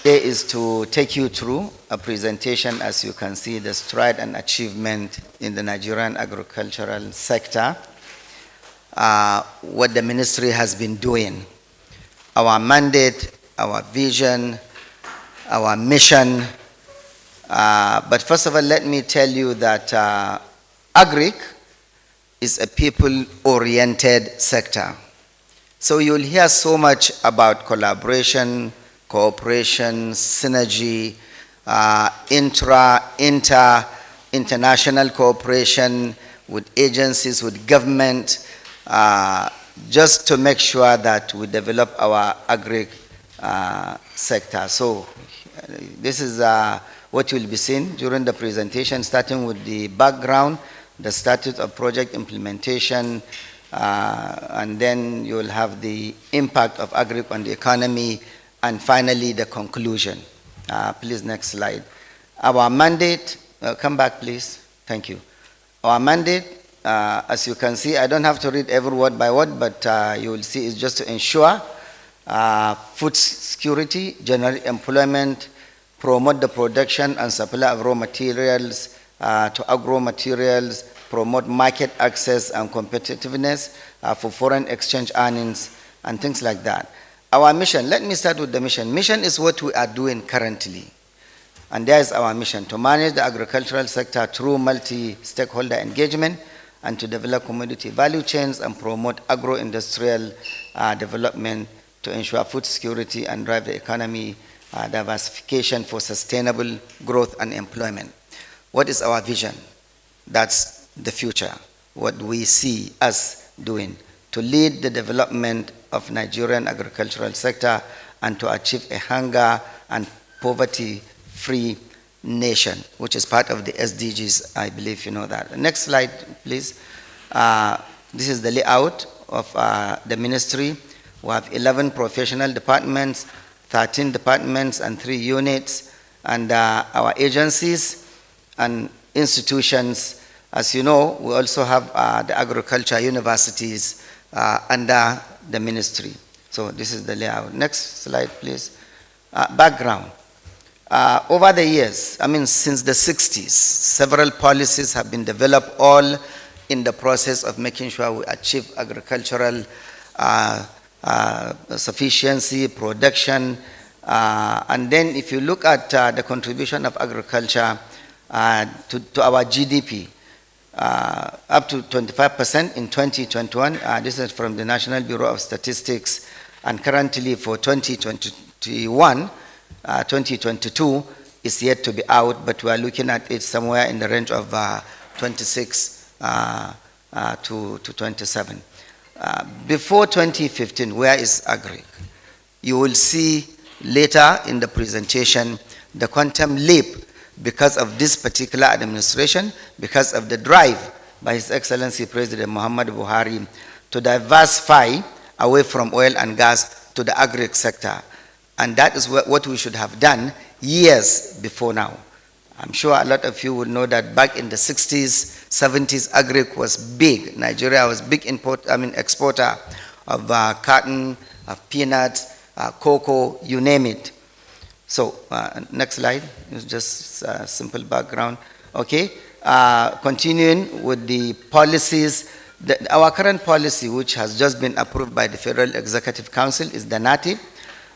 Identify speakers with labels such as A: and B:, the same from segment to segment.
A: today is to take you through a presentation, as you can see, the stride and achievement in the Nigerian agricultural sector, what the ministry has been doing, our mandate, our vision, our mission. But first of all, let me tell you that Agric is a people-oriented sector. So you'll hear so much about collaboration, cooperation, synergy, international cooperation with agencies, with government, just to make sure that we develop our agri sector. So this is what you'll be seeing during the presentation, starting with the background, the status of project implementation, and then you'll have the impact of agri on the economy, and finally the conclusion. Please, next slide. Our mandate, come back please, thank you. Our mandate, as you can see, I don't have to read every word by word, but you will see it's just to ensure food security, generate employment, promote the production and supply of raw materials to agro materials, promote market access and competitiveness for foreign exchange earnings and things like that. Our mission, let me start with the mission. Mission is what we are doing currently. And there is our mission, to manage the agricultural sector through multi-stakeholder engagement and to develop commodity value chains and promote agro-industrial development to ensure food security and drive the economy diversification for sustainable growth and employment. What is our vision? That's the future, what we see us doing to lead the development of Nigerian agricultural sector and to achieve a hunger and poverty-free nation, which is part of the SDGs, I believe you know that. Next slide, please. This is the layout of the ministry. We have 11 professional departments, 13 departments and 3 units, and our agencies and institutions. As you know, we also have the agriculture universities under the ministry. So this is the layout. Next slide, please. Background. Over the years, I mean since the 60s, several policies have been developed, all in the process of making sure we achieve agricultural sufficiency, production, and then if you look at the contribution of agriculture to our GDP, up to 25% in 2021. This is from the National Bureau of Statistics, and currently for 2021, 2022 is yet to be out, but we are looking at it somewhere in the range of 26 to 27. Before 2015, where is Agri? You will see later in the presentation the quantum leap because of this particular administration, because of the drive by His Excellency President Muhammad Buhari to diversify away from oil and gas to the agri sector. And that is what we should have done years before now. I'm sure a lot of you will know that back in the 60s, 70s, agri was big. Nigeria was big exporter of cotton, of peanuts, cocoa, you name it. So next slide, it's just a simple background. Okay, continuing with the policies, our current policy, which has just been approved by the Federal Executive Council, is the NATIP.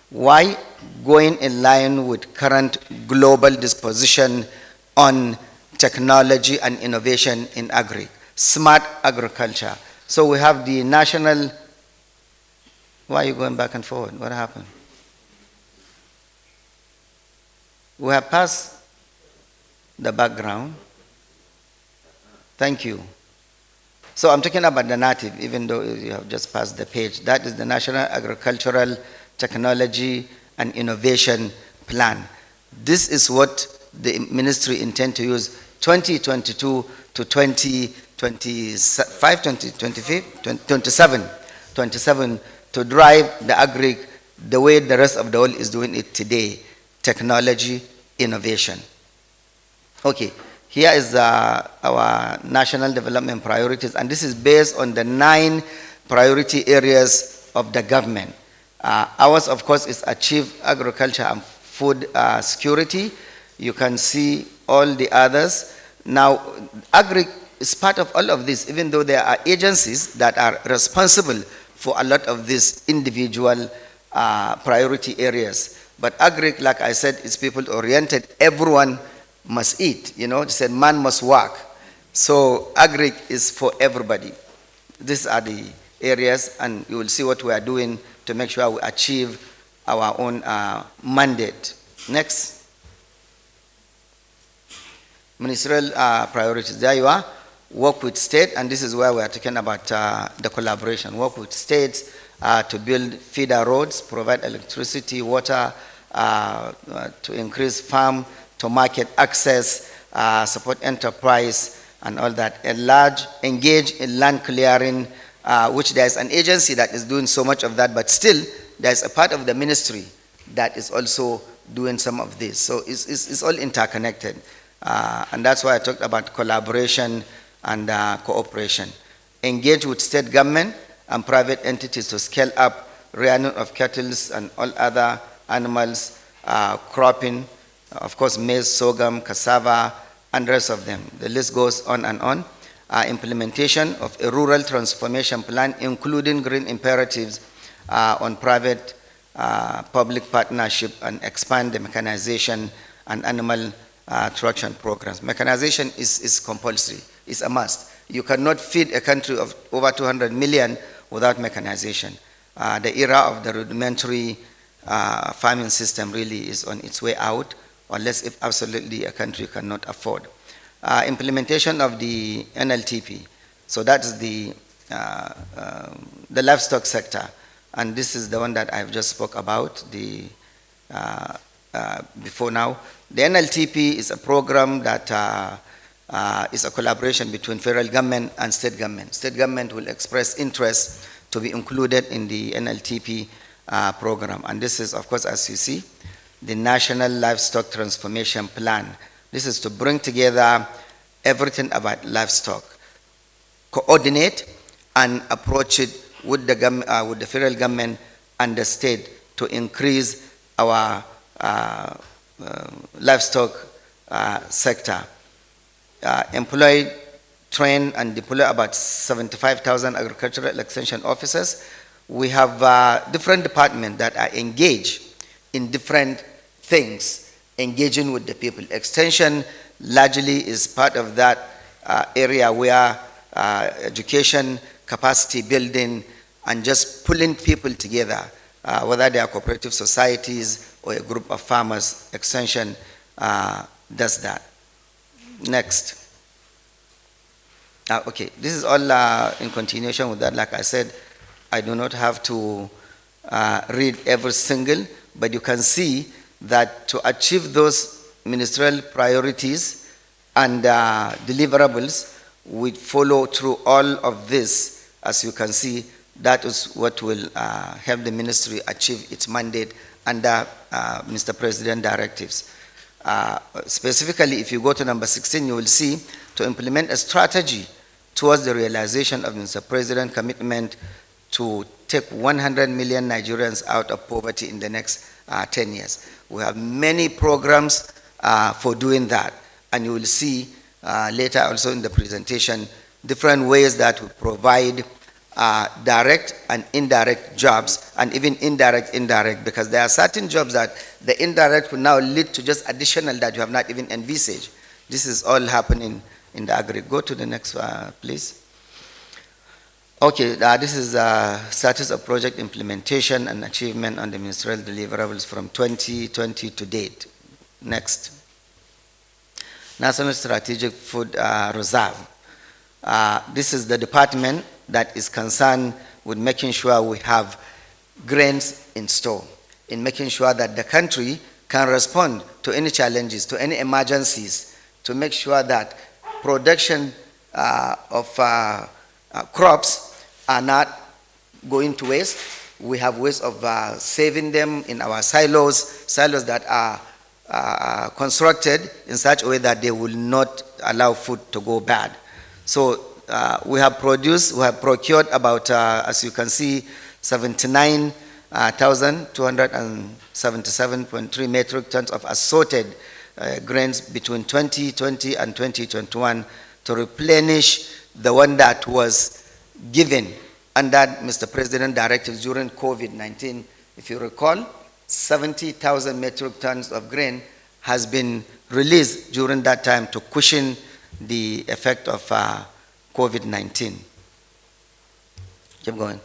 A: Why? Going in line with current global disposition on technology and innovation in agri, smart agriculture. So we have the national, why are you going back and forward? What happened? We have passed the background. Thank you. So I'm talking about the NATIP, even though you have just passed the page. That is the National Agricultural Technology and Innovation Plan. This is what the ministry intends to use 2022 to 2025, 2027 to drive the agri the way the rest of the world is doing it today. Technology, innovation. Okay, here is our national development priorities, and this is based on the 9 priority areas of the government. Ours, of course, is achieve agriculture and food security. You can see all the others. Now, Agri is part of all of this, even though there are agencies that are responsible for a lot of these individual priority areas. But Agri, like I said, is people-oriented. Everyone must eat, They said man must work. So Agri is for everybody. These are the areas, and you will see what we are doing to make sure we achieve our own mandate. Next. Ministerial priorities. There you are. Work with state, and this is where we are talking about the collaboration. Work with states to build feeder roads, provide electricity, water, to increase farm to market access, support enterprise, and all that. Engage in land clearing, which there is an agency that is doing so much of that, but still there is a part of the ministry that is also doing some of this. So it's all interconnected. And that's why I talked about collaboration and cooperation. Engage with state government and private entities to scale up rearing of cattle and all other animals, cropping, of course, maize, sorghum, cassava, and the rest of them. The list goes on and on. Implementation of a rural transformation plan, including green imperatives on private public partnership, and expand the mechanization and animal traction programs. Mechanization is compulsory. It's a must. You cannot feed a country of over 200 million without mechanization. The era of the rudimentary farming system really is on its way out, unless if absolutely a country cannot afford. Implementation of the NLTP. So that's the livestock sector. And this is the one that I've just spoke about before now. The NLTP is a program that is a collaboration between federal government and state government. State government will express interest to be included in the NLTP program. And this is, of course, as you see, the National Livestock Transformation Plan. This is to bring together everything about livestock, coordinate and approach it with the federal government and the state to increase our livestock sector. Employ, train, and deploy about 75,000 agricultural extension officers. We have different departments that are engaged in different things, engaging with the people. Extension largely is part of that area where education, capacity building, and just pulling people together, whether they are cooperative societies or a group of farmers. Extension does that. Next. Okay, this is all in continuation with that. Like I said, I do not have to read every single, but you can see that to achieve those ministerial priorities and deliverables, we follow through all of this. As you can see, that is what will help the ministry achieve its mandate under Mr. President directives. Specifically, if you go to number 16, you will see to implement a strategy towards the realization of Mr. President's commitment to take 100 million Nigerians out of poverty in the next 10 years. We have many programs for doing that, and you will see later also in the presentation different ways that we provide direct and indirect jobs, and even indirect, because there are certain jobs that the indirect will now lead to just additional that you have not even envisaged. This is all happening in the agri. Go to the next please. Okay, this is status of project implementation and achievement on the ministerial deliverables from 2020 to date. Next. National Strategic Food Reserve. This is the department that is concerned with making sure we have grains in store, in making sure that the country can respond to any challenges, to any emergencies, to make sure that production of crops are not going to waste. We have ways of saving them in our silos that are constructed in such a way that they will not allow food to go bad. So we have procured about, as you can see, 79 277.3 metric tons of assorted grains between 2020 and 2021 to replenish the one that was given under Mr. President directives during COVID-19. If you recall, 70,000 metric tons of grain has been released during that time to cushion the effect of COVID-19. Keep going.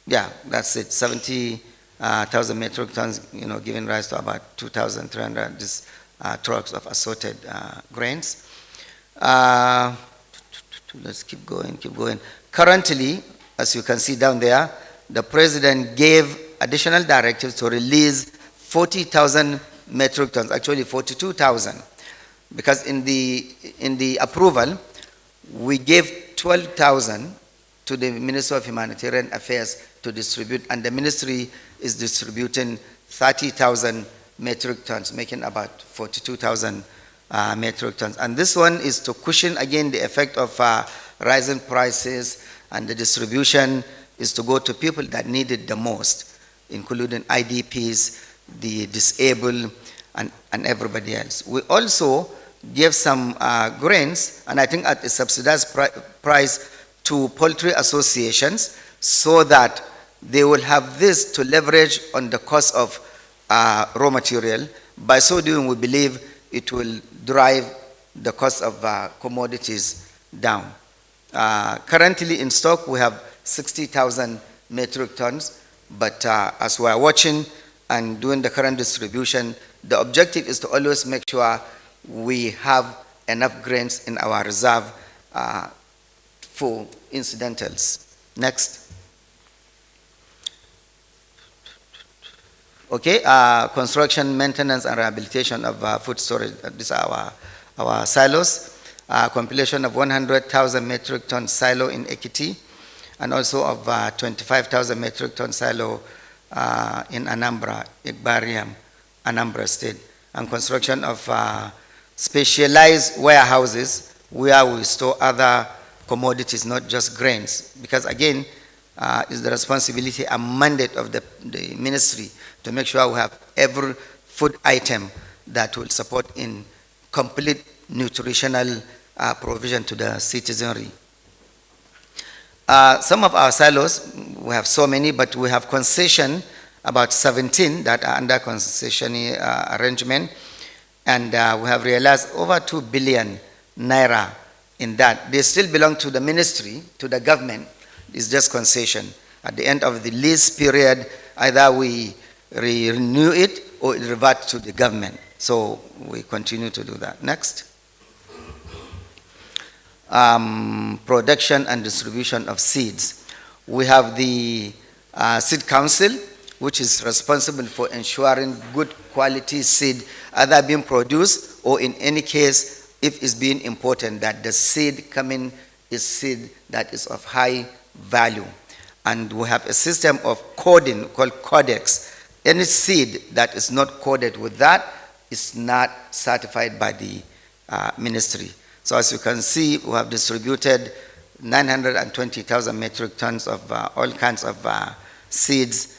A: Yeah, that's it. 70,000 metric tons, giving rise to about 2,300 trucks of assorted grains. Let's keep going, keep going. Currently, as you can see down there, the President gave additional directives to release 40,000 metric tons, actually 42,000, because in the approval, we gave 12,000 to the Ministry of Humanitarian Affairs to distribute, and the ministry is distributing 30,000 metric tons, making about 42,000 metric tons. And this one is to cushion again the effect of rising prices, and the distribution is to go to people that need it the most, including IDPs, the disabled, and everybody else. We also gave some grains, and I think at a subsidized price, to poultry associations so that they will have this to leverage on the cost of raw material. By so doing, we believe it will drive the cost of commodities down. Currently in stock, we have 60,000 metric tons, but as we are watching and doing the current distribution, the objective is to always make sure we have enough grains in our reserve for incidentals. Next. Okay, construction, maintenance, and rehabilitation of food storage. These are our silos. Compilation of 100,000 metric ton silo in Ekiti, and also of 25,000 metric ton silo in Anambra, Igbariam, Anambra State. And construction of specialized warehouses where we store other commodities, not just grains, because again, it's the responsibility and mandate of the ministry to make sure we have every food item that will support in complete nutritional provision to the citizenry. Some of our silos, we have so many, but we have concession, about 17 that are under concession arrangement, and we have realized over 2 billion naira in that. They still belong to the ministry, to the government. It's just concession. At the end of the lease period, either we renew it or it reverts to the government. So we continue to do that. Next. Production and distribution of seeds. We have the Seed Council, which is responsible for ensuring good quality seed either being produced, or in any case, if it's being imported, that the seed coming is seed that is of high value. And we have a system of coding called Codex. Any seed that is not coded with that is not certified by the ministry. So as you can see, we have distributed 920,000 metric tons of all kinds of seeds,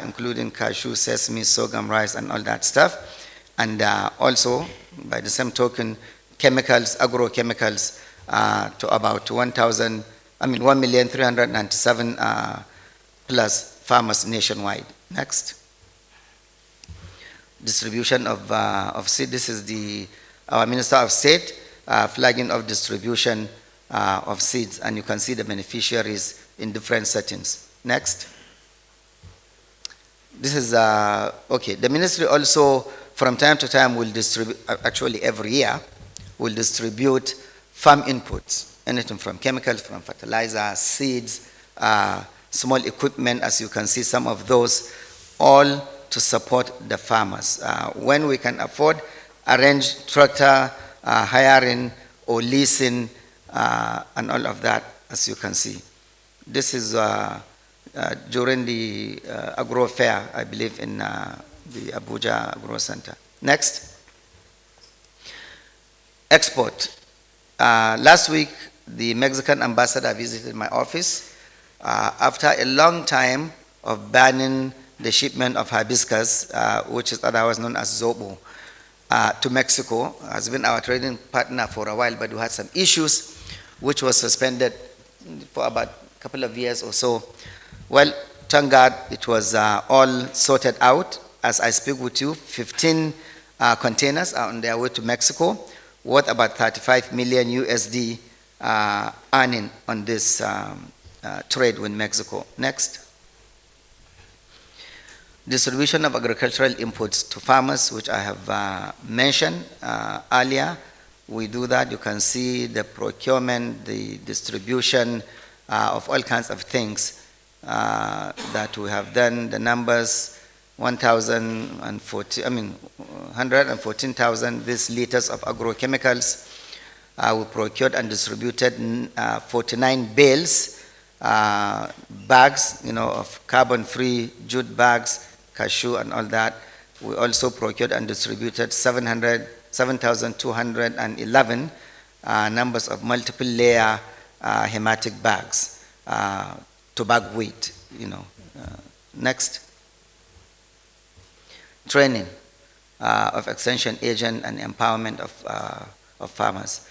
A: including cashew, sesame, sorghum, rice, and all that stuff. And also, by the same token, chemicals, agrochemicals, to about 1,397,000 plus farmers nationwide. Next. Distribution of seed. This is our Minister of State flagging of distribution of seeds, and you can see the beneficiaries in different settings. Next. This is, okay, the ministry also from time to time will distribute, actually every year, will distribute farm inputs, anything from chemicals, from fertilizer, seeds, small equipment, as you can see some of those, all to support the farmers. When we can afford, arrange tractor hiring or leasing and all of that, as you can see. This is during the Agro Fair, I believe, in the Abuja Agro Center. Next. Export. Last week, the Mexican ambassador visited my office. After a long time of banning the shipment of hibiscus, which is otherwise known as zobo, to Mexico. Has been our trading partner for a while, but we had some issues which was suspended for about a couple of years or so. Well, thank God it was all sorted out. As I speak with you, 15 containers are on their way to Mexico, worth about 35 million USD earning on this trade with Mexico. Next. Distribution of agricultural inputs to farmers, which I have mentioned earlier. We do that. You can see the procurement, the distribution of all kinds of things that we have done. The numbers, 114,000 these liters of agrochemicals. We procured and distributed 49 bales, bags, of carbon-free jute bags, cashew and all that. We also procured and distributed 7,211 numbers of multiple layer hematic bags to bag wheat, Next. Training of extension agent and empowerment of farmers.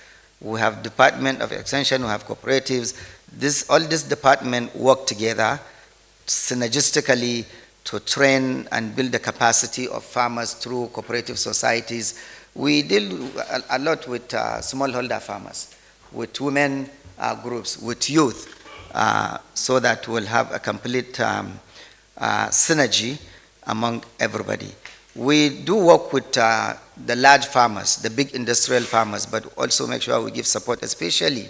A: We have Department of Extension, we have cooperatives. All this department work together synergistically to train and build the capacity of farmers through cooperative societies. We deal a lot with smallholder farmers, with women groups, with youth, so that we'll have a complete synergy among everybody. We do work with the large farmers, the big industrial farmers, but also make sure we give support, especially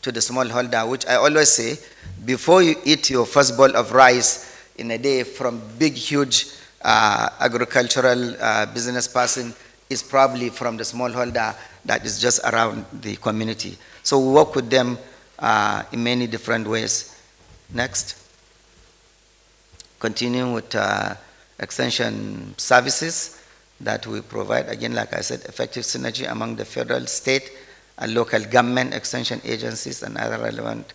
A: to the smallholder, which I always say, before you eat your first bowl of rice in a day from big, huge agricultural business person, is probably from the smallholder that is just around the community. So we work with them in many different ways. Next. Continuing with extension services that we provide. Again, like I said, effective synergy among the federal, state, and local government extension agencies and other relevant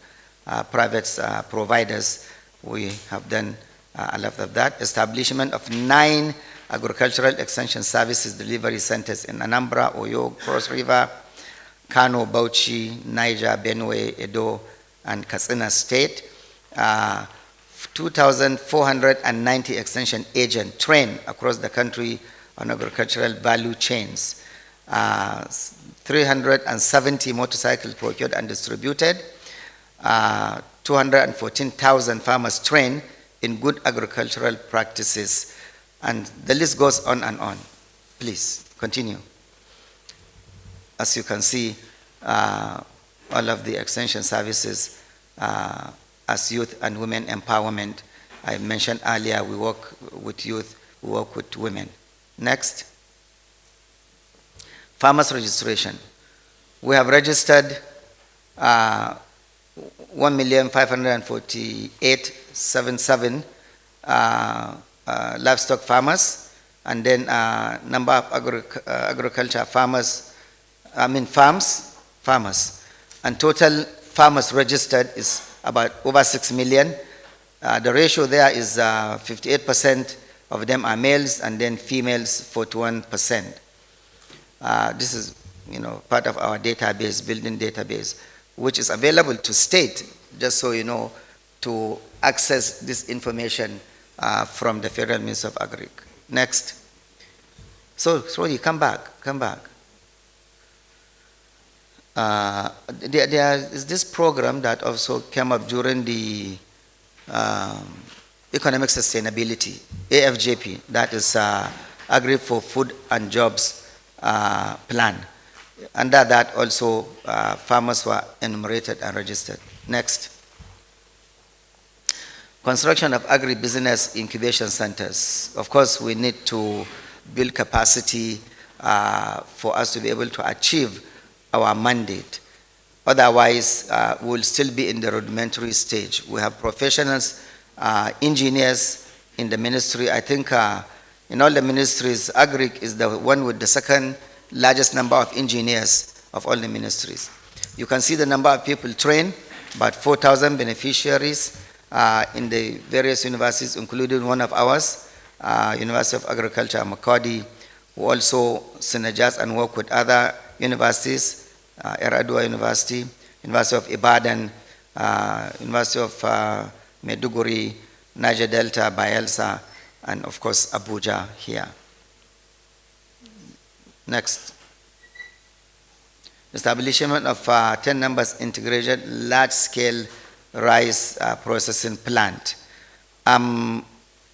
A: private providers. We have done a lot of that. Establishment of 9 agricultural extension services delivery centers in Anambra, Oyo, Cross River, Kano, Bauchi, Niger, Benue, Edo, and Katsina State. 2,490 extension agents trained across the country on agricultural value chains. 370 motorcycles procured and distributed. 214,000 farmers trained in good agricultural practices. And the list goes on and on. Please, continue. As you can see, all of the extension services as youth and women empowerment. I mentioned earlier, we work with youth, we work with women. Next. Farmers registration. We have registered 1,548,77 livestock farmers, and then number of agriculture farmers, farmers. And total farmers registered is about over 6 million. The ratio there is 58% of them are males, and then females 41%. This is, part of our database, building database, which is available to state, just so you know, to access this information from the Federal Ministry of Agri. Next. So you come back. There is this program that also came up during the economic sustainability, AFJP, that is Agri for Food and Jobs plan. Under that also farmers were enumerated and registered. Next. Construction of agri-business incubation centers. Of course, we need to build capacity for us to be able to achieve our mandate. Otherwise, we'll still be in the rudimentary stage. We have professionals, engineers in the ministry. I think in all the ministries, Agri is the one with the second largest number of engineers of all the ministries. You can see the number of people trained, about 4,000 beneficiaries, in the various universities, including one of ours, University of Agriculture, Makodi, who also synergize and work with other universities, Eradua University, University of Ibadan, University of Maiduguri, Niger Delta, Bayelsa, and of course Abuja here. Next. Establishment of 10 numbers integrated large-scale rice processing plant.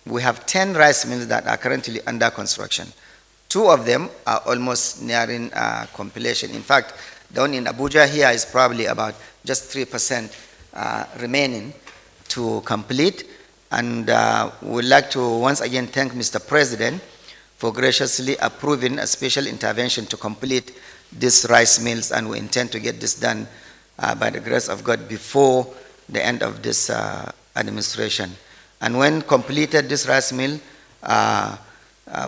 A: We have 10 rice mills that are currently under construction. 2 of them are almost nearing completion. In fact, the one in Abuja here is probably about just 3% remaining to complete. And we'd like to once again thank Mr. President for graciously approving a special intervention to complete these rice mills, and we intend to get this done by the grace of God before the end of this administration. And when completed, this rice mill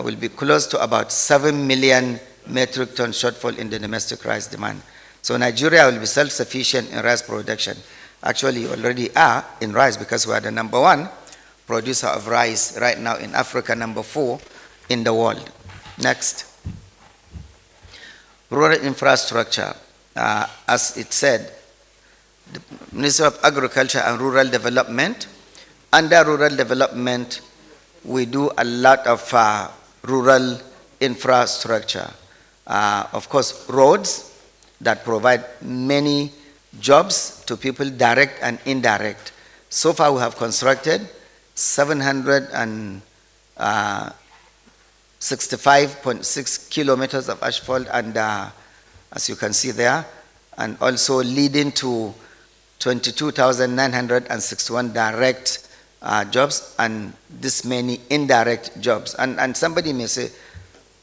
A: will be close to about 7 million metric ton shortfall in the domestic rice demand. So Nigeria will be self-sufficient in rice production. Actually, already are in rice because we are the #1 producer of rice right now in Africa, #4 in the world. Next. Rural infrastructure. As it said, the Ministry of Agriculture and Rural Development. Under rural development, we do a lot of rural infrastructure. Of course, roads that provide many jobs to people, direct and indirect. So far, we have constructed 765.6 kilometers of asphalt, and as you can see there, and also leading to 22,961 direct jobs and this many indirect jobs. And somebody may say,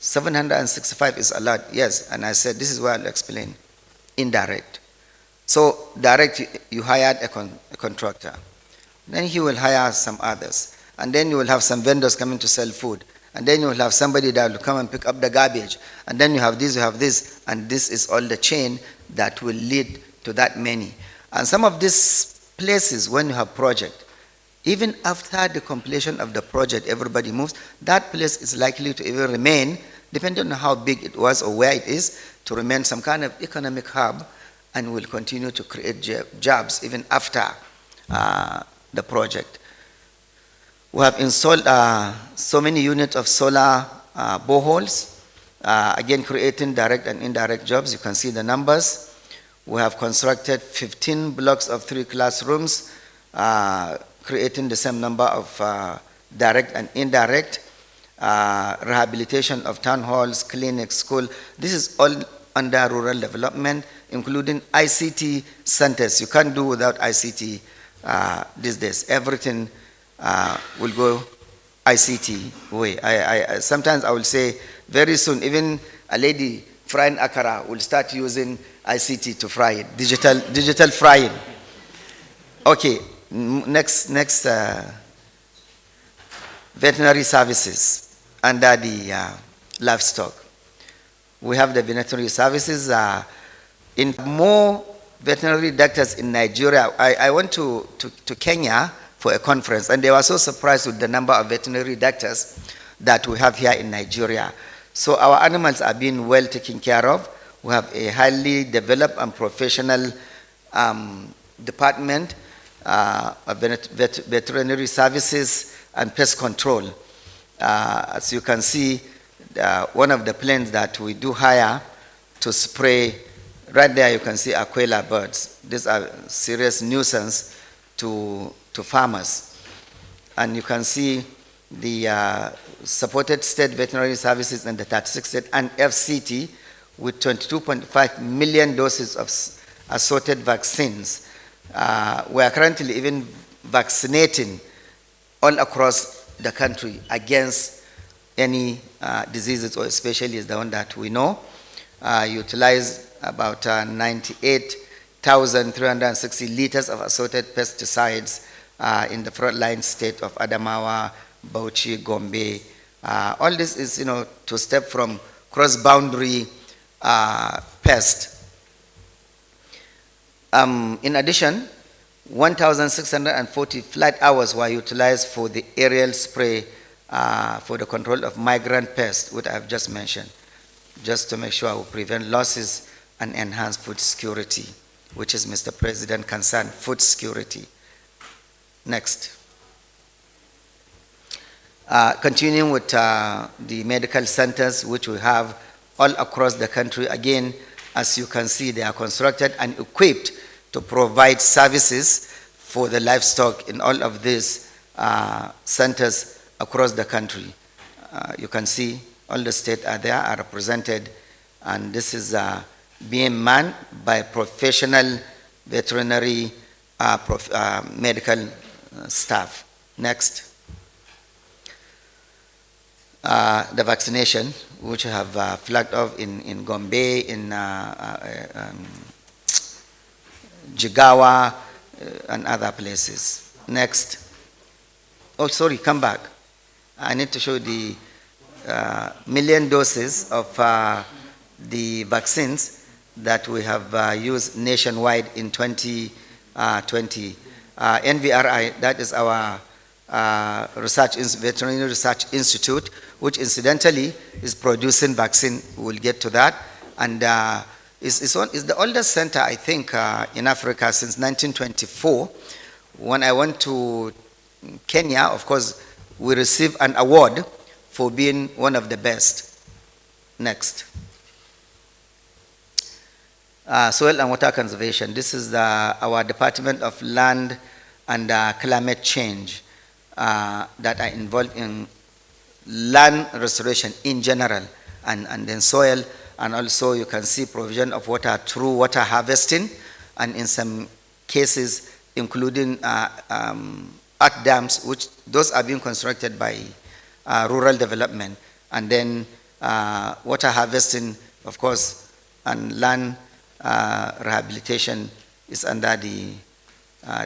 A: 765 is a lot. Yes, and I said, this is where I'll explain. Indirect. So direct, you hired a contractor. Then he will hire some others. And then you will have some vendors coming to sell food. And then you will have somebody that will come and pick up the garbage. And then you have this, and this is all the chain that will lead to that many. And some of these places, when you have project, even after the completion of the project, everybody moves, that place is likely to even remain, depending on how big it was or where it is, to remain some kind of economic hub, and will continue to create jobs even after the project. We have installed so many units of solar boreholes, again creating direct and indirect jobs. You can see the numbers. We have constructed 15 blocks of 3 classrooms, creating the same number of direct and indirect, rehabilitation of town halls, clinics, school. This is all under rural development, including ICT centers. You can't do without ICT these days. Everything will go ICT way. Sometimes I will say very soon, even a lady frying akara will start using ICT to fry it, digital frying. Okay, next veterinary services under the livestock. We have the veterinary services. In more veterinary doctors in Nigeria. I went to Kenya for a conference, and they were so surprised with the number of veterinary doctors that we have here in Nigeria. So our animals are being well taken care of. We have a highly developed and professional department of veterinary services and pest control. As you can see, one of the planes that we do hire to spray, right there you can see aquila birds. These are serious nuisance to farmers. And you can see the supported state veterinary services in the 36 state and FCT with 22.5 million doses of assorted vaccines. We are currently even vaccinating all across the country against any diseases, or especially the one that we know. Utilize about 98,360 liters of assorted pesticides in the frontline state of Adamawa, Bauchi, Gombe. All this is, to step from cross-boundary pest. In addition, 1,640 flight hours were utilized for the aerial spray for the control of migrant pests, which I have just mentioned, just to make sure we prevent losses and enhance food security, which is Mr. President concern, food security. Next. Continuing with the medical centers, which we have all across the country. Again, as you can see, they are constructed and equipped to provide services for the livestock in all of these centers across the country. You can see all the states are there, are represented, and this is being manned by professional veterinary medical staff. Next. The vaccination, which I have flagged off in Gombe, in Jigawa, and other places. Next. Oh, sorry, come back. I need to show the million doses of the vaccines that we have used nationwide in 2020. NVRI, that is our Veterinary Research Institute, which incidentally is producing vaccine. We'll get to that. And is the oldest center, I think, in Africa since 1924. When I went to Kenya, of course, we received an award for being one of the best. Next. Soil and water conservation. This is our Department of Land and Climate Change that are involved in land restoration in general, and then soil, and also you can see provision of water through water harvesting, and in some cases including earth dams, which those are being constructed by rural development, and then water harvesting, of course, and land rehabilitation is under the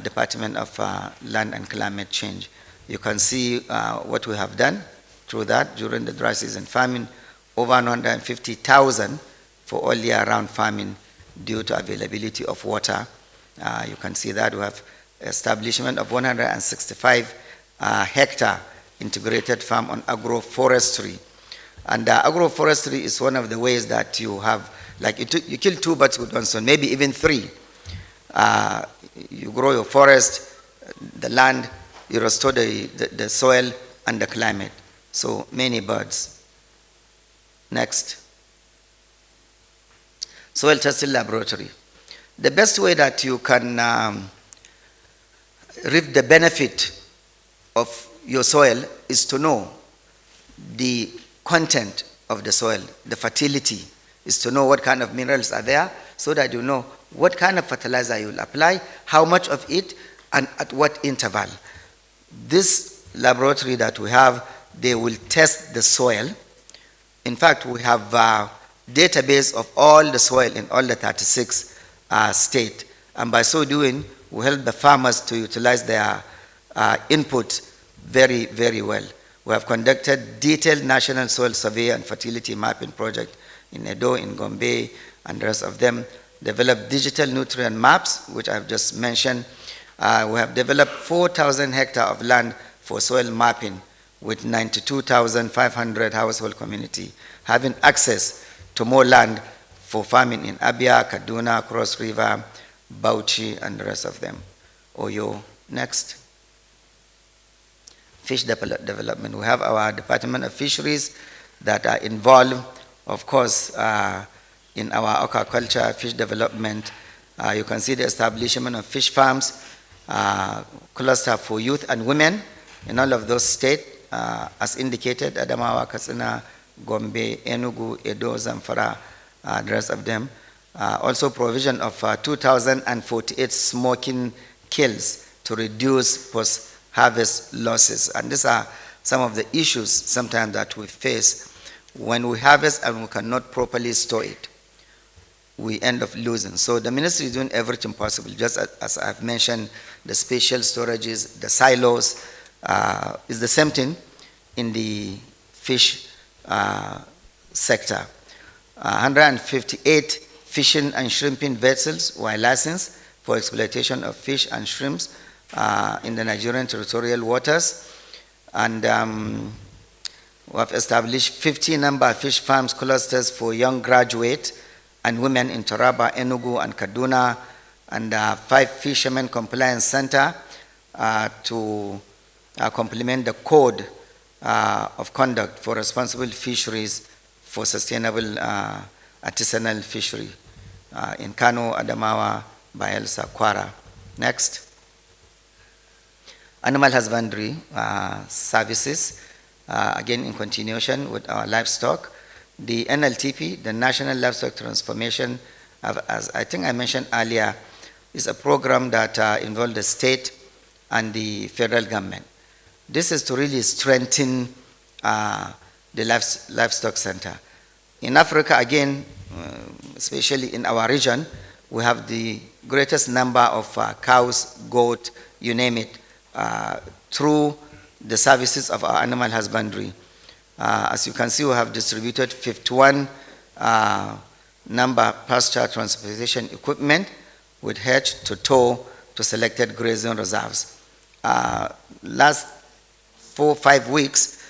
A: Department of Land and Climate Change. You can see what we have done through that during the dry season farming, over 150,000 for all year round farming due to availability of water. You can see that we have establishment of 165 hectare integrated farm on agroforestry. And agroforestry is one of the ways that you have, like you kill two birds with one stone, maybe even three. You grow your forest, the land, you restore the soil and the climate. So many birds. Next. Soil testing laboratory. The best way that you can reap the benefit of your soil is to know the content of the soil, the fertility, is to know what kind of minerals are there, so that you know what kind of fertilizer you will apply, how much of it, and at what interval. This laboratory that we have, they will test the soil. In fact, we have a database of all the soil in all the 36 states, and by so doing, we help the farmers to utilize their input very, very well. We have conducted detailed national soil survey and fertility mapping project in Edo, in Gombe, and the rest of them. Developed digital nutrient maps, which I've just mentioned. We have developed 4,000 hectares of land for soil mapping, with 92,500 household community having access to more land for farming in Abia, Kaduna, Cross River, Bauchi, and the rest of them. Oyo. Next. Fish development. We have our Department of Fisheries that are involved, of course, in our aquaculture, fish development. You can see the establishment of fish farms, cluster for youth and women in all of those states, as indicated, Adamawa, Katsina, Gombe, Enugu, Edo, Zamfara, the rest of them. Also provision of 2,048 smoking kills to reduce post-harvest losses. And these are some of the issues sometimes that we face when we harvest and we cannot properly store it. We end up losing. So the ministry is doing everything possible, just as I've mentioned, the spatial storages, the silos, is the same thing in the fish sector. 158 fishing and shrimping vessels were licensed for exploitation of fish and shrimps in the Nigerian territorial waters. And we have established 50 number of fish farms clusters for young graduates and women in Taraba, Enugu, and Kaduna, and 5 fishermen compliance center to complement the code of conduct for responsible fisheries for sustainable artisanal fishery in Kano, Adamawa, Bayelsa, Kwara. Next. Animal husbandry services, again in continuation with our livestock. The NLTP, the National Livestock Transformation, as I think I mentioned earlier, is a program that involves the state and the federal government. This is to really strengthen the livestock center. In Africa, again, especially in our region, we have the greatest number of cows, goat, you name it, through the services of our animal husbandry. As you can see, we have distributed 51 number pasture transportation equipment with hedge to tow to selected grazing reserves. Last 4-5 weeks,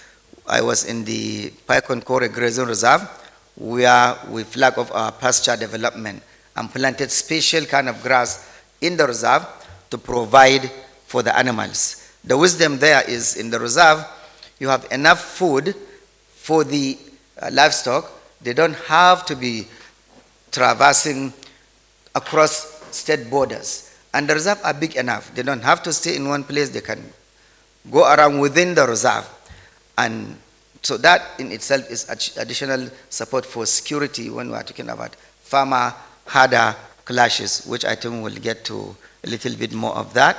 A: I was in the Paikon-Kore Grazing Reserve, where we flag off our pasture development and planted special kind of grass in the reserve to provide for the animals. The wisdom there is in the reserve, you have enough food for the livestock. They don't have to be traversing across state borders. And the reserve are big enough. They don't have to stay in one place. They can go around within the reserve. And so that in itself is additional support for security when we are talking about farmer-herder clashes, which I think we'll get to a little bit more of that.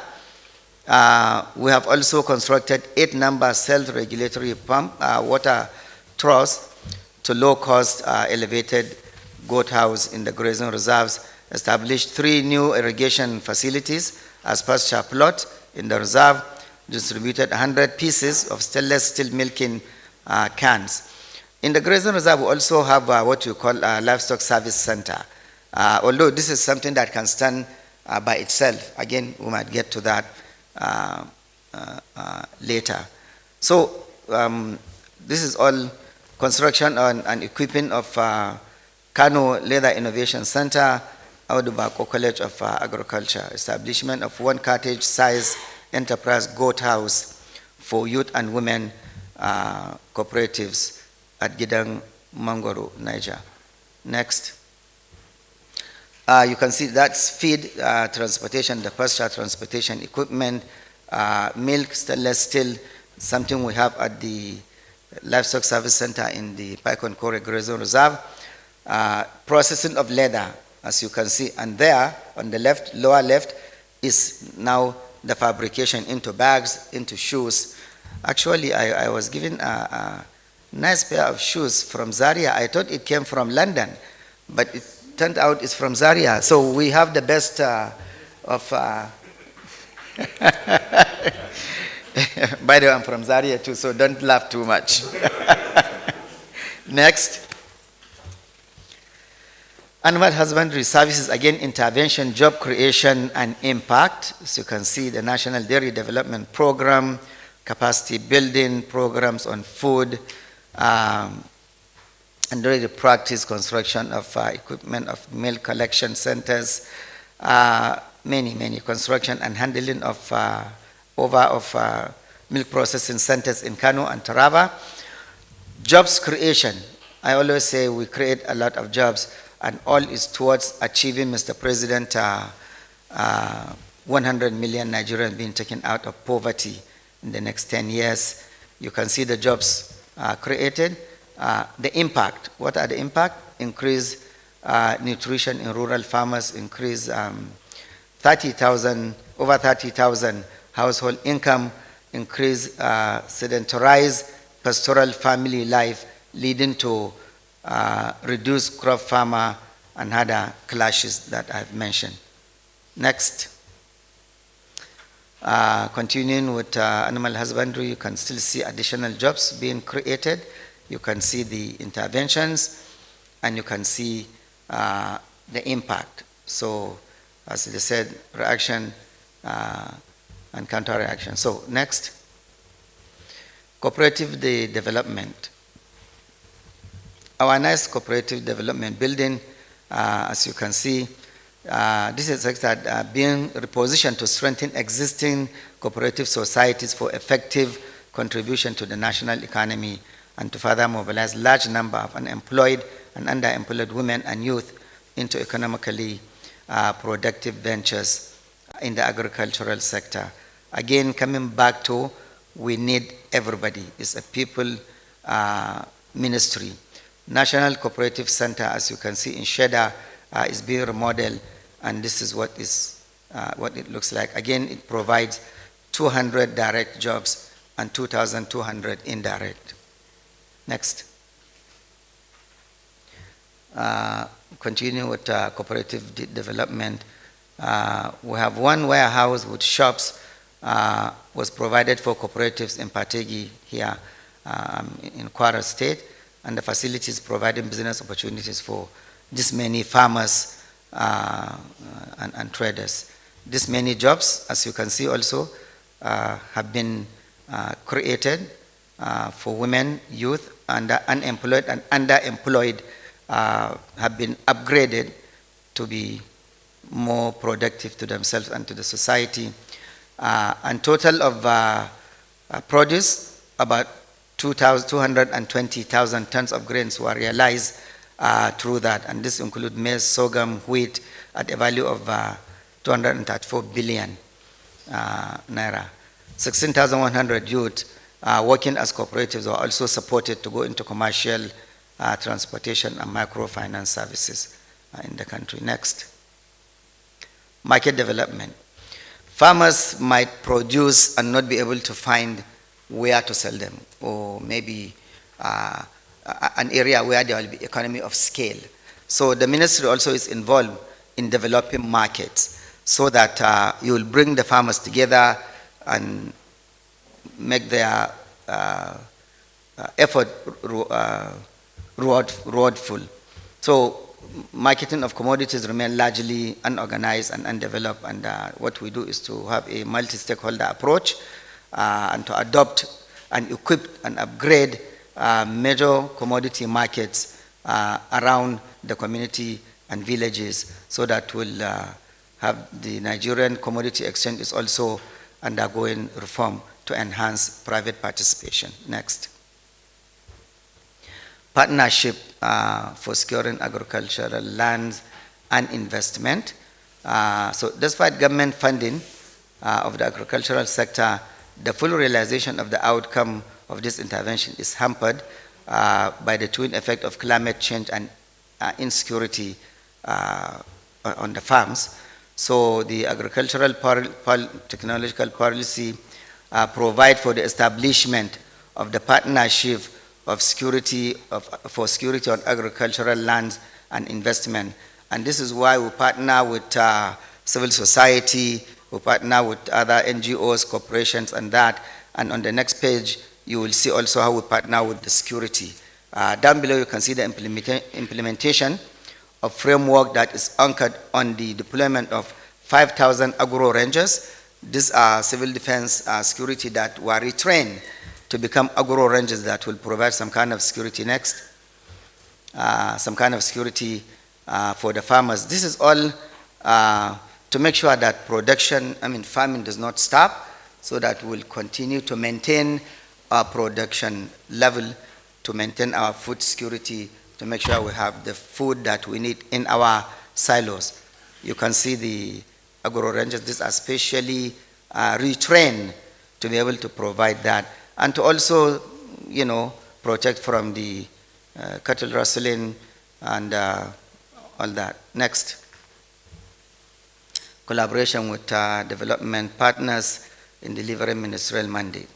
A: We have also constructed 8 number self-regulatory pump water troughs to low-cost elevated goat house in the grazing reserves, established 3 new irrigation facilities as pasture plot in the reserve, distributed 100 pieces of stainless steel milking cans. In the grazing reserve, we also have what we call a livestock service center. Although this is something that can stand by itself. Again, we might get to that later. So this is all construction and equipping of Kano Leather Innovation Center, Audubako College of Agriculture, establishment of 1 cottage size enterprise goat house for youth and women cooperatives at Gidang, Mangoro, Niger. Next. You can see that's feed transportation, the pasture transportation equipment, milk, stainless steel, something we have at the Livestock Service Center in the Paikon-Kore Grazing Reserve. Processing of leather, as you can see, and there on the left, lower left, is now the fabrication into bags, into shoes. Actually, I was given a nice pair of shoes from Zaria. I thought it came from London, but it turned out it's from Zaria. So we have the best of... By the way, I'm from Zaria too, so don't laugh too much. Next. Animal husbandry services, again, intervention, job creation, and impact. As you can see, the National Dairy Development Program, capacity building programs on food, and already practice construction of equipment of milk collection centers, many construction and handling of milk processing centers in Kano and Taraba. Jobs creation. I always say we create a lot of jobs, and all is towards achieving, Mr. President, 100 million Nigerians being taken out of poverty in the next 10 years. You can see the jobs created. The impact. What are the impact? Increase nutrition in rural farmers, increase over 30,000 household income, increase sedentarized pastoral family life, leading to reduced crop farmer and other clashes that I've mentioned. Next. Continuing with animal husbandry, you can still see additional jobs being created. You can see the interventions, and you can see the impact. So as they said, reaction and counter-reaction. So next, cooperative development. Our nice cooperative development building, as you can see, this is being repositioned to strengthen existing cooperative societies for effective contribution to the national economy and to further mobilize large number of unemployed and underemployed women and youth into economically productive ventures in the agricultural sector. Again, coming back to, we need everybody. It's a people ministry. National Cooperative Center, as you can see in Sheda, is being remodeled, and this is what it looks like. Again, it provides 200 direct jobs and 2,200 indirect. Next. Continue with cooperative development. We have one warehouse with shops was provided for cooperatives in Pategi here in Kwara State, and the facilities providing business opportunities for this many farmers and traders. This many jobs, as you can see also, have been created for women, youth, and unemployed and underemployed have been upgraded to be more productive to themselves and to the society. And total of produce, about 220,000 tons of grains were realized through that, and this includes maize, sorghum, wheat at a value of 234 billion naira. 16,100 youth working as cooperatives were also supported to go into commercial transportation and microfinance services in the country. Next. Market development. Farmers might produce and not be able to find where to sell them, or maybe an area where there will be economy of scale. So the ministry also is involved in developing markets so that you will bring the farmers together and make their effort rewardful. So marketing of commodities remain largely unorganized and undeveloped, and what we do is to have a multi-stakeholder approach and to adopt and equip and upgrade major commodity markets around the community and villages, so that we'll have the Nigerian Commodity Exchange is also undergoing reform to enhance private participation. Next. Partnership for securing agricultural lands and investment. So despite government funding of the agricultural sector, the full realization of the outcome of this intervention is hampered by the twin effect of climate change and insecurity on the farms. So the agricultural technological policy provide for the establishment of the partnership of for security on agricultural lands and investment. And this is why we partner with civil society, we partner with other NGOs, corporations, and that. And on the next page, you will see also how we partner with the security. Down below, you can see the implementation of framework that is anchored on the deployment of 5,000 agro rangers. These are civil defense security that were retrained to become agro rangers that will provide some kind of security. Next. Some kind of security for the farmers. This is all to make sure that farming does not stop, so that we'll continue to maintain our production level, to maintain our food security, to make sure we have the food that we need in our silos. You can see the agro rangers. These are specially retrained to be able to provide that, and to also, protect from the cattle rustling and all that. Next. Collaboration with development partners in delivering ministerial mandate.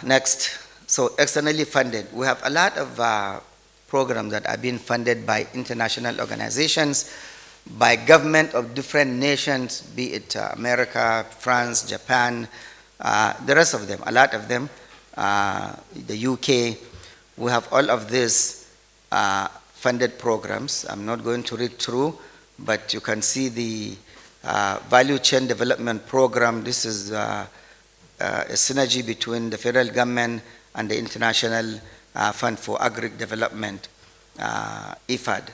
A: Next. So externally funded. We have a lot of programs that are being funded by international organizations, by government of different nations, be it America, France, Japan, the rest of them, a lot of them, the UK. We have all of these funded programs. I'm not going to read through, but you can see the value chain development program. This is a synergy between the federal government and the International Fund for Agri-Development, IFAD.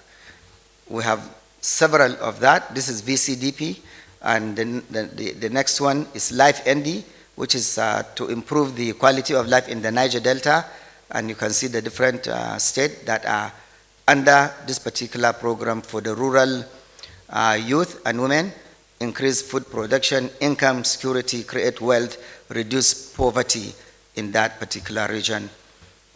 A: We have several of that. This is VCDP, and the next one is Life ND, which is to improve the quality of life in the Niger Delta, and you can see the different states that are under this particular program for the rural youth and women: increase food production, income security, create wealth, reduce poverty in that particular region.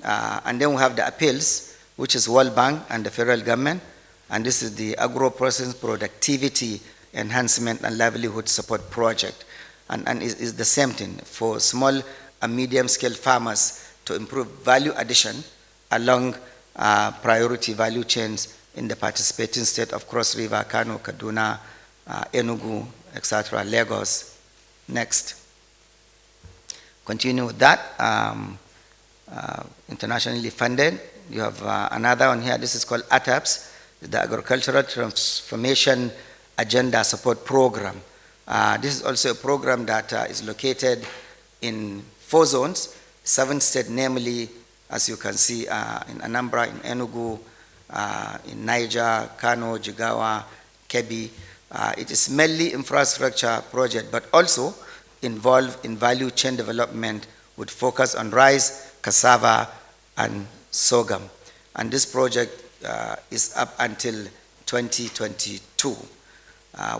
A: And then we have the appeals, which is World Bank and the federal government, and this is the agro-processing productivity enhancement and livelihood support project. And is the same thing for small and medium-scale farmers to improve value addition along priority value chains in the participating state of Cross River, Kano, Kaduna, Enugu, etc., Lagos. Next. Continue with that. Internationally funded. You have another one here. This is called ATAPS, the Agricultural Transformation Agenda Support Program. This is also a program that is located in 4 zones, 7 states, namely, as you can see, in Anambra, in Enugu, in Niger, Kano, Jigawa, Kebbi. It is mainly infrastructure project, but also involved in value chain development with focus on rice, cassava, and sorghum. And this project is up until 2022.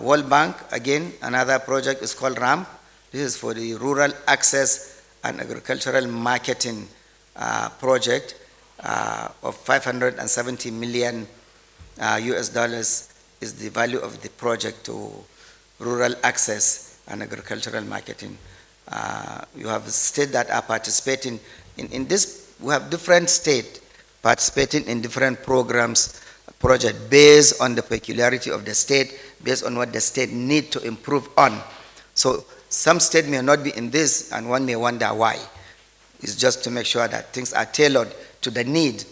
A: World Bank, again, another project is called RAM. This is for the Rural Access and Agricultural Marketing project of 570 million US dollars is the value of the project to rural access and agricultural marketing. You have states that are participating in this. We have different states participating in different programs, project based on the peculiarity of the state, based on what the state need to improve on. So some state may not be in this, and one may wonder why. It's just to make sure that things are tailored to the need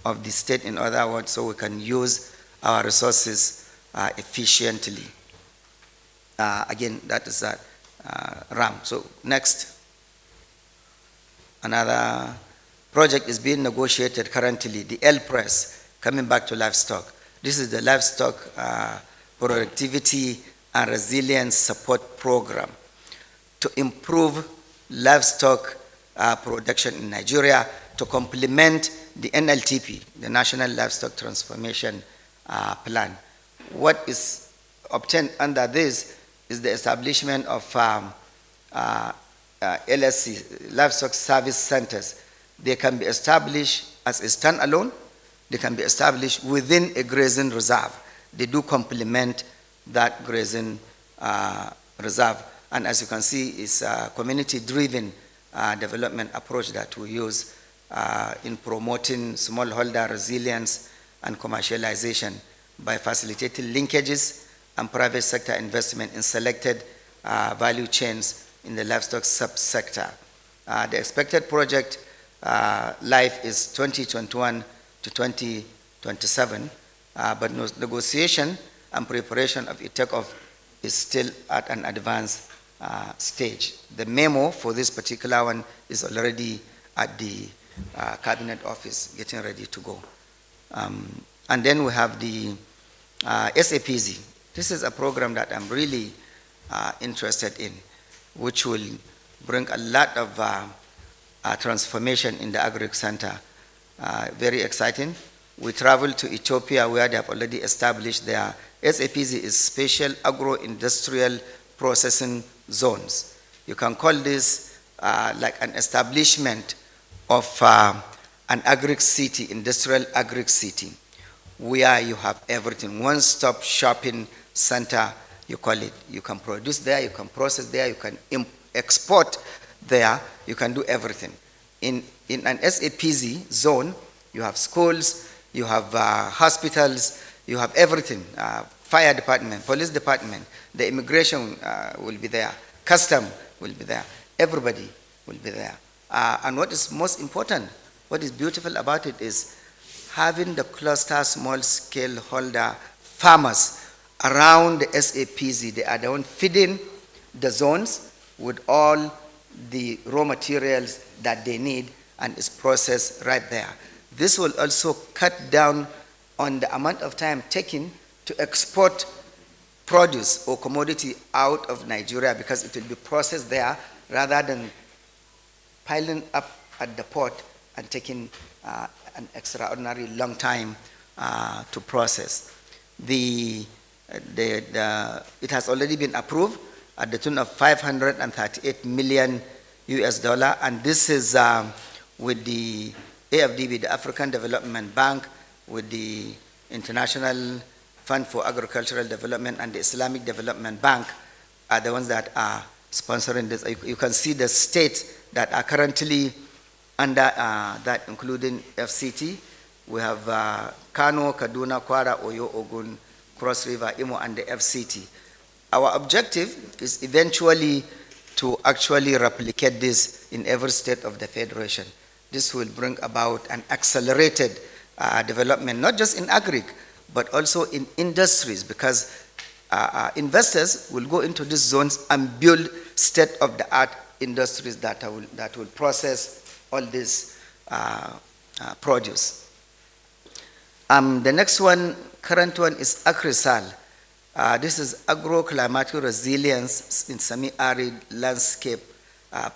A: of the state, in other words, so we can use our resources efficiently. Again, that is that RAM. So next. Another project is being negotiated currently, the L-Press, coming back to livestock. This is the livestock productivity and resilience support program to improve livestock production in Nigeria to complement the NLTP, the National Livestock Transformation Plan. What is obtained under this is the establishment of LSC, Livestock Service Centers. They can be established as a standalone. They can be established within a grazing reserve. They do complement that grazing reserve. And as you can see, it's a community-driven development approach that we use in promoting smallholder resilience and commercialization by facilitating linkages and private sector investment in selected value chains in the livestock subsector. The expected project life is 2021 to 2027, but negotiation and preparation of a takeoff is still at an advanced stage. The memo for this particular one is already at the Cabinet Office, getting ready to go. And then we have the SAPZ. This is a program that I'm really interested in, which will bring a lot of transformation in the Agri Center. Very exciting. We traveled to Ethiopia, where they have already established their SAPZ is Special Agro-Industrial Processing Zones. You can call this like an establishment of an agri city, industrial agri city, where you have everything, one-stop shopping center, you call it. You can produce there, you can process there, you can export there, you can do everything. In an SAPZ zone, you have schools, you have hospitals, you have everything, fire department, police department, the immigration will be there, custom will be there, everybody will be there. And what is most important, what is beautiful about it is having the cluster small scale holder farmers around the SAPZ. They are the one feeding the zones with all the raw materials that they need, and is processed right there. This will also cut down on the amount of time taken to export produce or commodity out of Nigeria, because it will be processed there rather than piling up at the port and taking an extraordinary long time to process. It has already been approved at the tune of 538 million US dollar, and this is with the AFDB, the African Development Bank, with the International Fund for Agricultural Development and the Islamic Development Bank are the ones that are sponsoring this. You can see the states that are currently under that, including FCT. We have Kano, Kaduna, Kwara, Oyo, Ogun, Cross River, Imo, and the FCT. Our objective is eventually to actually replicate this in every state of the Federation. This will bring about an accelerated development, not just in agri, but also in industries, because investors will go into these zones and build state-of-the-art industries that will process all this produce. The next one, current one, is Agri-Sal. This is Agro-Climatic Resilience in Semi-Arid Landscape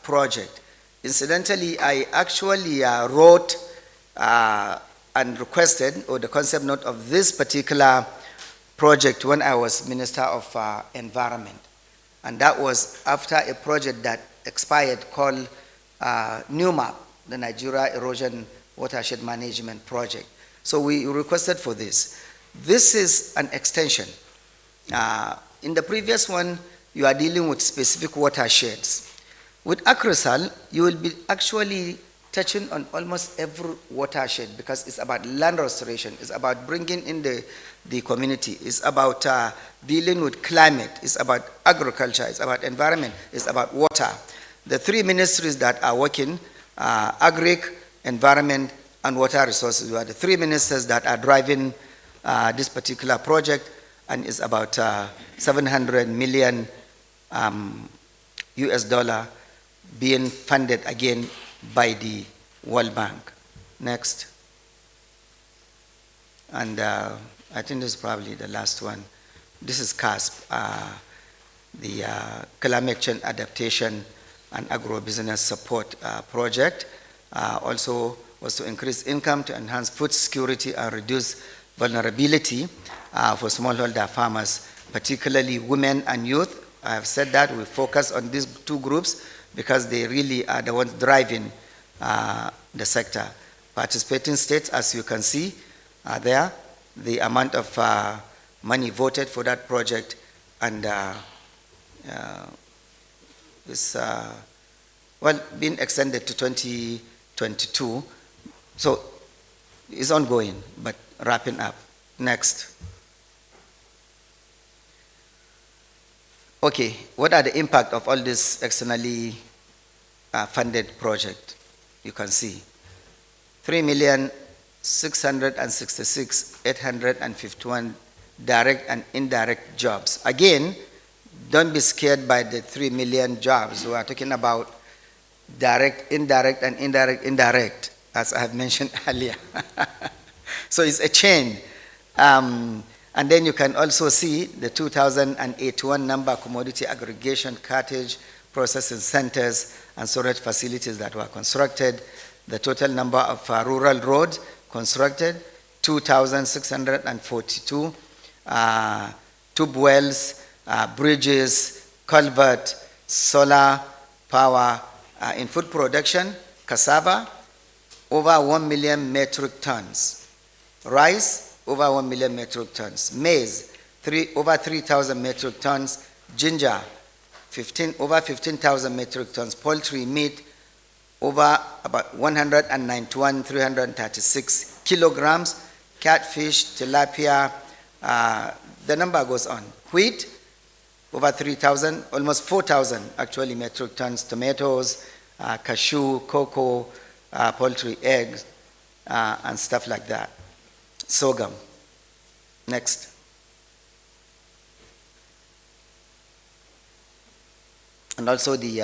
A: project. Incidentally, I actually wrote and requested, or the concept note of this particular project when I was Minister of Environment. And that was after a project that expired called NUMAP, the Nigeria Erosion Watershed Management Project. So we requested for this. This is an extension. In the previous one, you are dealing with specific watersheds. With Agri-Sal, you will be actually touching on almost every watershed, because it's about land restoration, it's about bringing in the community, it's about dealing with climate, it's about agriculture, it's about environment, it's about water. The three ministries that are working, Agric, Environment, and Water Resources, are the three ministers that are driving this particular project, and it's about 700 million US dollar being funded again by the World Bank. Next. And I think this is probably the last one. This is CASP, the Climate Change Adaptation and Agro-Business Support Project. Also was to increase income, to enhance food security, and reduce vulnerability for smallholder farmers, particularly women and youth. I have said that we focus on these two groups because they really are the ones driving the sector. Participating states, as you can see, are there. The amount of money voted for that project, and is being extended to 2022. So it's ongoing, but wrapping up. Next. Okay, what are the impact of all this externally funded project? You can see 3,666,851 direct and indirect jobs. Again, don't be scared by the 3 million jobs. We are talking about direct, indirect, and indirect, as I have mentioned earlier. So it's a chain. And then you can also see the 2,081 number of commodity aggregation, cartage, processing centers, and storage facilities that were constructed. The total number of rural roads constructed, 2,642. Tube wells, bridges, culvert, solar power. In food production, cassava, over 1 million metric tons. Rice, over 1 million metric tons. Maize, over 3,000 metric tons. Ginger, over 15,000 metric tons. Poultry, meat, over about 191,336 kilograms. Catfish, tilapia, the number goes on. Wheat, over 3,000, almost 4,000 actually metric tons. Tomatoes, cashew, cocoa, poultry, eggs, and stuff like that. Sorghum. Next. and also the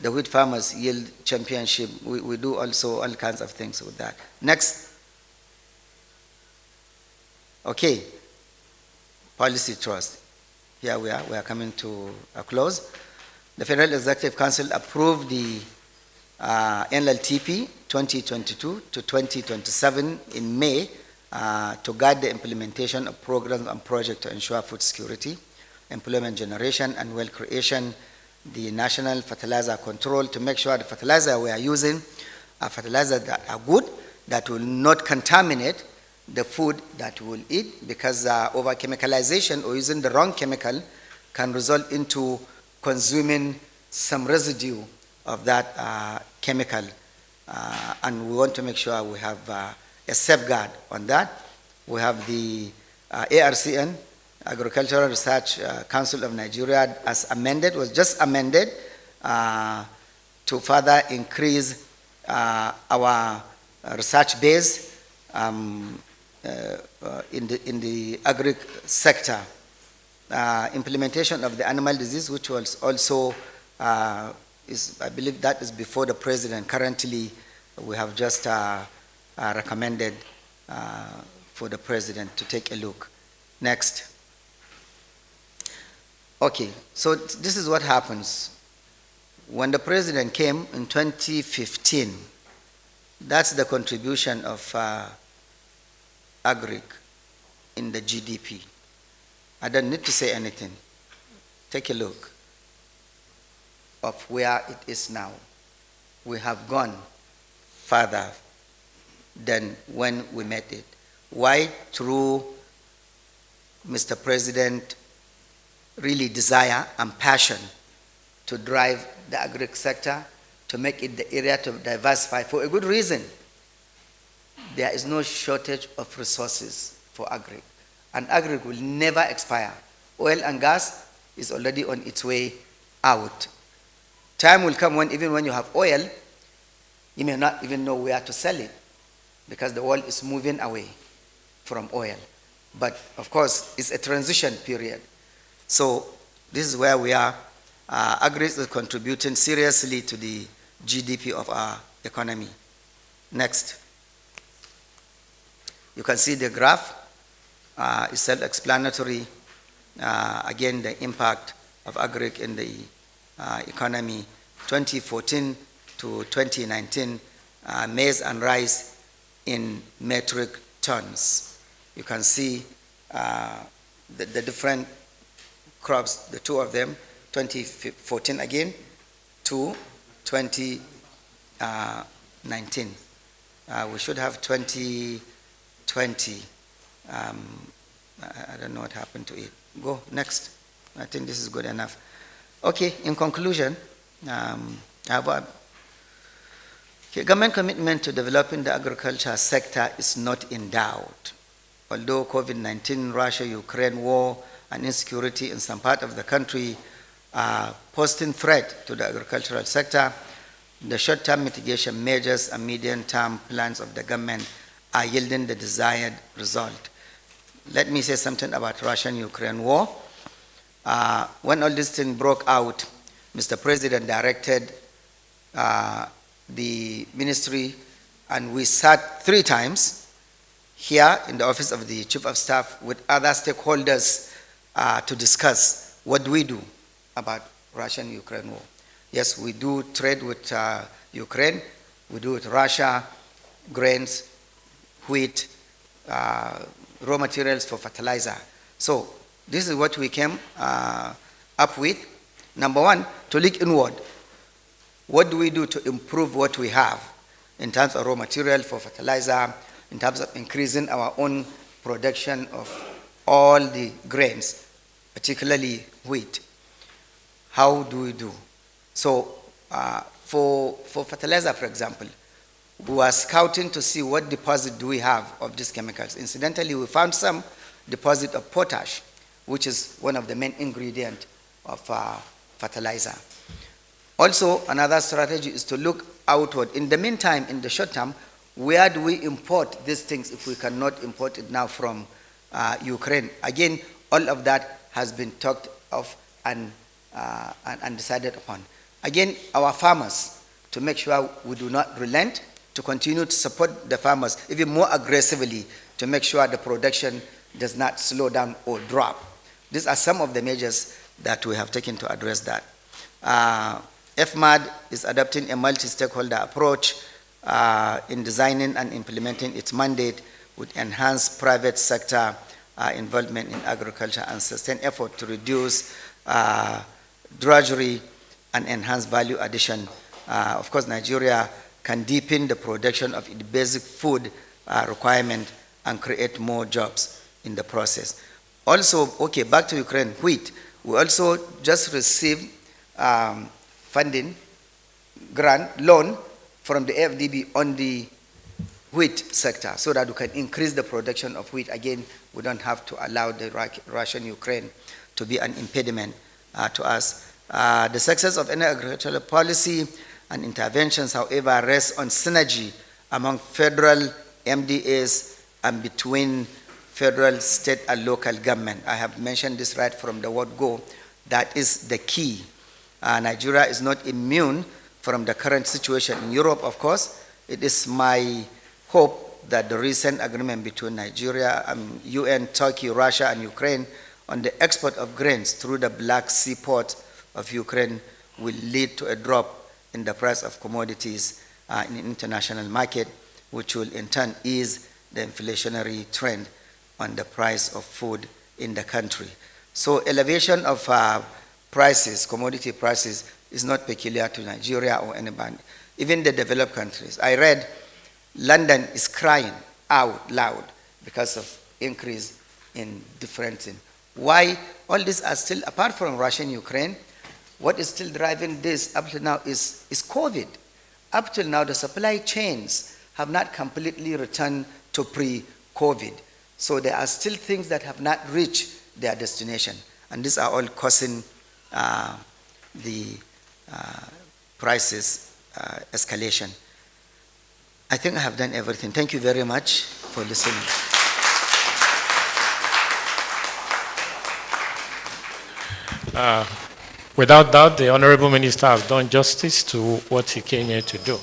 A: wheat farmers yield championship. We do also all kinds of things with that. Next. Okay. Policy trust. Here we are coming to a close. The Federal Executive Council approved the NLTP 2022 to 2027 in May to guide the implementation of programs and projects to ensure food security, employment generation, and wealth creation. The National Fertilizer Control to make sure the fertilizer we are using are fertilizers that are good, that will not contaminate the food that we will eat, because over chemicalization or using the wrong chemical can result into consuming some residue of that chemical, and we want to make sure we have a safeguard on that. We have the ARCN, Agricultural Research Council of Nigeria, as amended, was just amended to further increase our research base in the agri sector. Implementation of the animal disease, which was also I believe that is before the president. Currently, we have just recommended for the president to take a look. Next. Okay, so this is what happens. When the president came in 2015, that's the contribution of agri in the GDP. I don't need to say anything. Take a look of where it is now. We have gone further than when we met it. Why? Through Mr. President really desire and passion to drive the agri sector, to make it the area to diversify for a good reason. There is no shortage of resources for agri, and agri will never expire. Oil and gas is already on its way out. Time will come when even when you have oil, you may not even know where to sell it, because the world is moving away from oil. But of course, it's a transition period. So this is where we are. Agri is contributing seriously to the GDP of our economy. Next. You can see the graph. It's self-explanatory. Again, the impact of agri in the economy. 2014 to 2019, maize and rice in metric tons. You can see the different crops, the two of them, 2014 again to 2019. We should have 2020. I don't know what happened to it. Go next. I think this is good enough. Okay, in conclusion, government commitment to developing the agriculture sector is not in doubt. Although COVID-19, Russia-Ukraine war, and insecurity in some part of the country are posing threat to the agricultural sector, the short-term mitigation measures and medium-term plans of the government are yielding the desired result. Let me say something about Russian-Ukraine war. When all this thing broke out, Mr. President directed the ministry, and we sat 3 times here in the office of the Chief of Staff with other stakeholders to discuss what do we do about Russian-Ukraine war. Yes, we do trade with Ukraine, we do with Russia, grains, wheat, raw materials for fertilizer. So this is what we came up with. Number 1, to look inward. What do we do to improve what we have in terms of raw material for fertilizer, in terms of increasing our own production of all the grains, particularly wheat? How do we do? So for fertilizer, for example, we are scouting to see what deposit do we have of these chemicals. Incidentally, we found some deposit of potash, which is one of the main ingredients of fertilizer. Also, another strategy is to look outward. In the meantime, in the short term, where do we import these things if we cannot import it now from Ukraine? Again, all of that has been talked of and decided upon. Again, our farmers, to make sure we do not relent, to continue to support the farmers even more aggressively to make sure the production does not slow down or drop. These are some of the measures that we have taken to address that. FMAD is adopting a multi-stakeholder approach in designing and implementing its mandate with enhanced private sector involvement in agriculture and sustained effort to reduce drudgery and enhance value addition. Of course, Nigeria can deepen the production of its basic food requirement and create more jobs in the process. Also, okay, back to Ukraine, wheat. We also just received funding, grant, loan from the AFDB on the wheat sector so that we can increase the production of wheat. Again, we don't have to allow the Russian-Ukraine to be an impediment to us. The success of any agricultural policy and interventions, however, rests on synergy among federal MDAs and between federal, state, and local government. I have mentioned this right from the word go. That is the key. Nigeria is not immune from the current situation in Europe, of course. It is my hope that the recent agreement between Nigeria, UN, Turkey, Russia, and Ukraine on the export of grains through the Black Sea port of Ukraine will lead to a drop in the price of commodities in the international market, which will in turn ease the inflationary trend on the price of food in the country. So elevation of prices, commodity prices, is not peculiar to Nigeria or anybody, even the developed countries. I read London is crying out loud because of increase in different things. Why? All these are still, apart from Russia and Ukraine, what is still driving this up to now is COVID. Up till now, the supply chains have not completely returned to pre-COVID. So there are still things that have not reached their destination. And these are all causing the prices escalation. I think I have done everything. Thank you very much for listening.
B: Without doubt, the Honorable Minister has done justice to what he came here to do.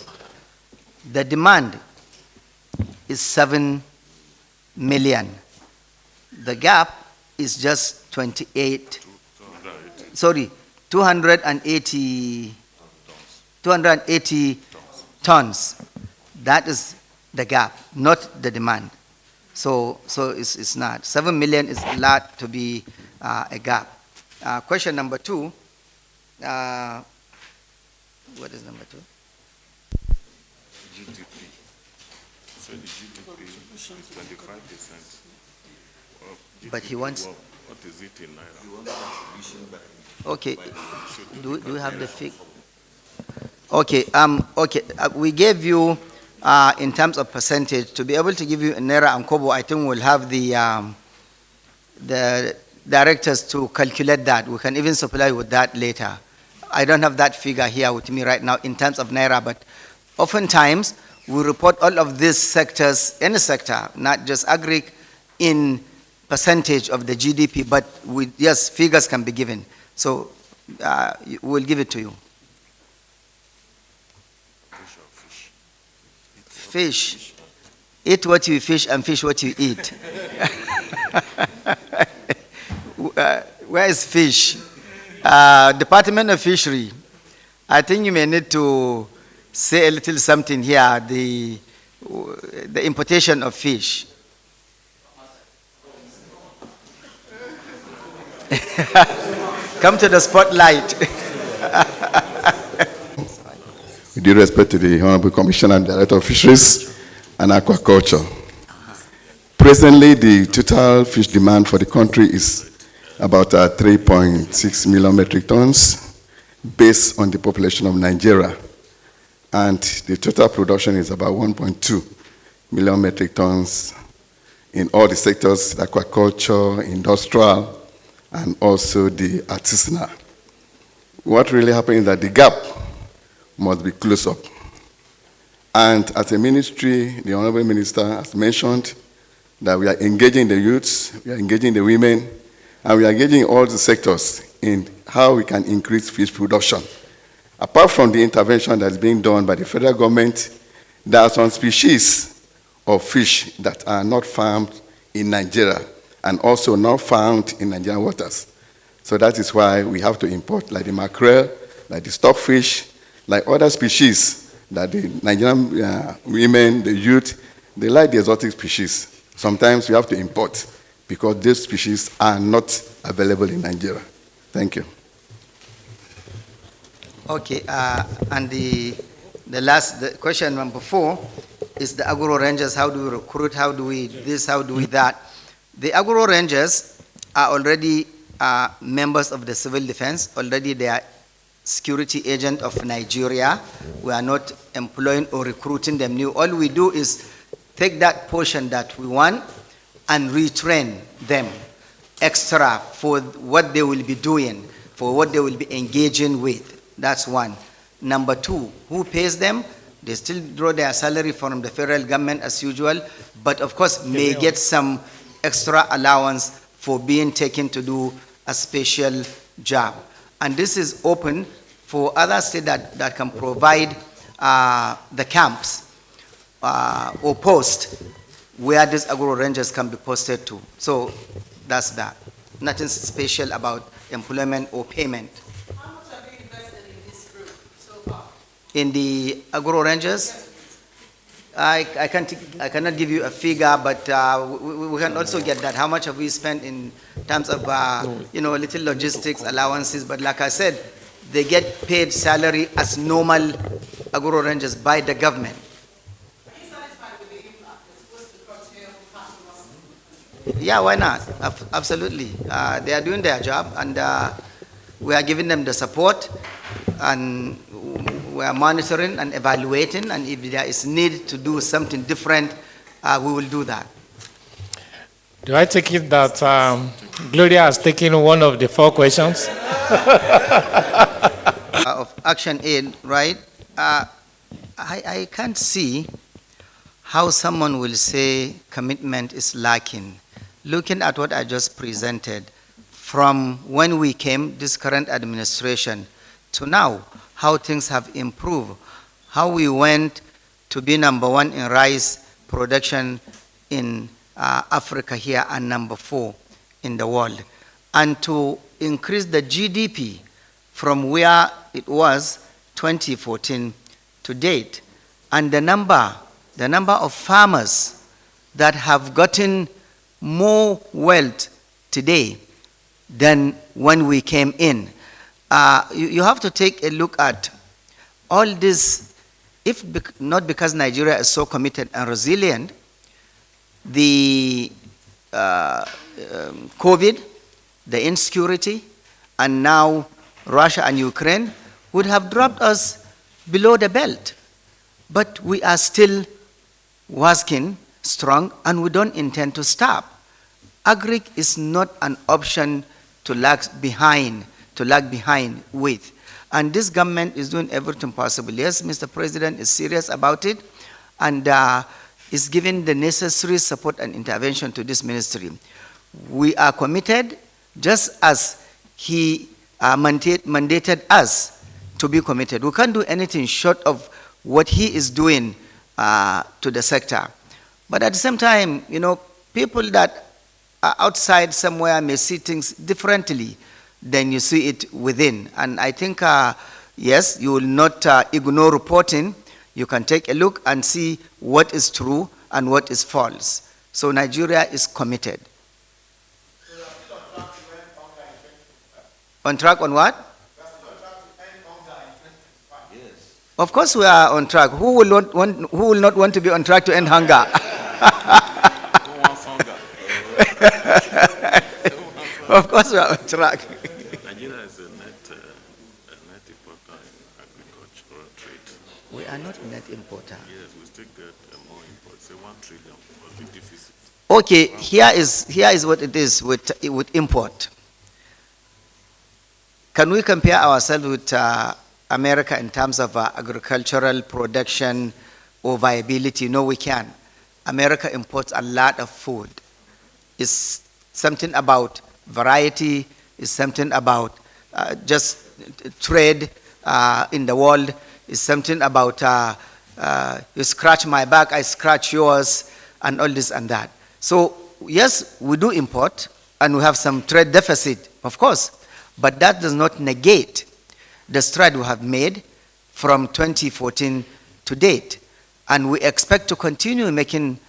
A: The demand is 7 million. The gap is just 280 tons. That is the gap, not the demand. So it's not. 7 million is a lot to be a gap. Question number 2. What is number 2?
C: GDP. So the GDP is 25%.
A: But he wants.
C: What is it in Naira?
A: Okay. Do you have the figure? Okay. We gave you in terms of percentage. To be able to give you in Naira and Kobo, I think we'll have the directors to calculate that. We can even supply with that later. I don't have that figure here with me right now in terms of Naira, but oftentimes we report all of these sectors, any sector, not just agri, in percentage of the GDP, but yes, figures can be given. So we'll give it to you. Fish. Eat what you fish and fish what you eat. Where is fish? Department of Fishery. I think you may need to say a little something here, the importation of fish. Come to the spotlight.
D: With due respect to the Honorable Commissioner and Director of Fisheries and Aquaculture. Presently, the total fish demand for the country is about 3.6 million metric tons based on the population of Nigeria. And the total production is about 1.2 million metric tons in all the sectors, aquaculture, industrial, and also the artisanal. What really happened is that the gap must be closed up. And as a ministry, the Honorable Minister has mentioned that we are engaging the youths, we are engaging the women, and we are engaging all the sectors in how we can increase fish production. Apart from the intervention that's being done by the federal government, there are some species of fish that are not farmed in Nigeria and also not found in Nigerian waters. So that is why we have to import like the mackerel, like the stockfish, like other species that the Nigerian women, the youth, they like the exotic species. Sometimes we have to import because these species are not available in Nigeria. Thank you.
A: Okay, and the question number 4 is the agro rangers. How do we recruit? How do we this? How do we that? The agro rangers are already members of the civil defense. Already they are security agent of Nigeria. We are not employing or recruiting them new. All we do is take that portion that we want and retrain them extra for what they will be doing, for what they will be engaging with. That's one. Number 2, who pays them? They still draw their salary from the federal government as usual, but of course may get some extra allowance for being taken to do a special job. And this is open for other states that can provide the camps or posts where these agro rangers can be posted to. So that's that. Nothing special about employment or payment.
E: How much have you invested in this group so far?
A: In the agro rangers, I cannot give you a figure, but we can also get that. How much have we spent in terms of little logistics allowances? But like I said, they get paid salary as normal agro rangers by the government.
E: Are you satisfied with the impact as opposed to curtail passing losses?
A: Yeah, why not? Absolutely. They are doing their job, and we are giving them the support, and we are monitoring and evaluating, and if there is need to do something different, we will do that.
B: Do I take it that Gloria has taken one of the 4 questions?
A: Of Action Aid, right? I can't see how someone will say commitment is lacking. Looking at what I just presented, from when we came, this current administration, to now, how things have improved, how we went to be number 1 in rice production in Africa here and number 4 in the world, and to increase the GDP from where it was 2014 to date, and the number of farmers that have gotten more wealth today than when we came in. You have to take a look at all this, not because Nigeria is so committed and resilient, the COVID, the insecurity, and now Russia and Ukraine would have dropped us below the belt. But we are still working strong, and we don't intend to stop. Agri is not an option to lag behind with. And this government is doing everything possible. Yes, Mr. President is serious about it, and is giving the necessary support and intervention to this ministry. We are committed, just as he mandated us to be committed. We can't do anything short of what he is doing to the sector. But at the same time, people that are outside somewhere may see things differently than you see it within. And I think, yes, you will not ignore reporting. You can take a look and see what is true and what is false. So Nigeria is committed.
F: So you are still on track to end hunger in 2025?
A: On track on what?
F: You are still on track to end hunger in 2025? Yes.
A: Of course we are on track. Who will not want to be on track to end hunger?
C: Who wants hunger?
A: Of course we are on track.
C: Nigeria is a net importer in agricultural trade.
A: We are not a net importer.
C: Yes, we still get more imports, say 1 trillion or 50 deficit.
A: Okay, here is what it is with import. Can we compare ourselves with America in terms of agricultural production or viability? No, we can. America imports a lot of food. It's something about variety, it's something about just trade in the world. It's something about you scratch my back, I scratch yours, and all this and that. So yes, we do import, and we have some trade deficit, of course, but that does not negate the stride we have made from 2014 to date. And we expect to continue making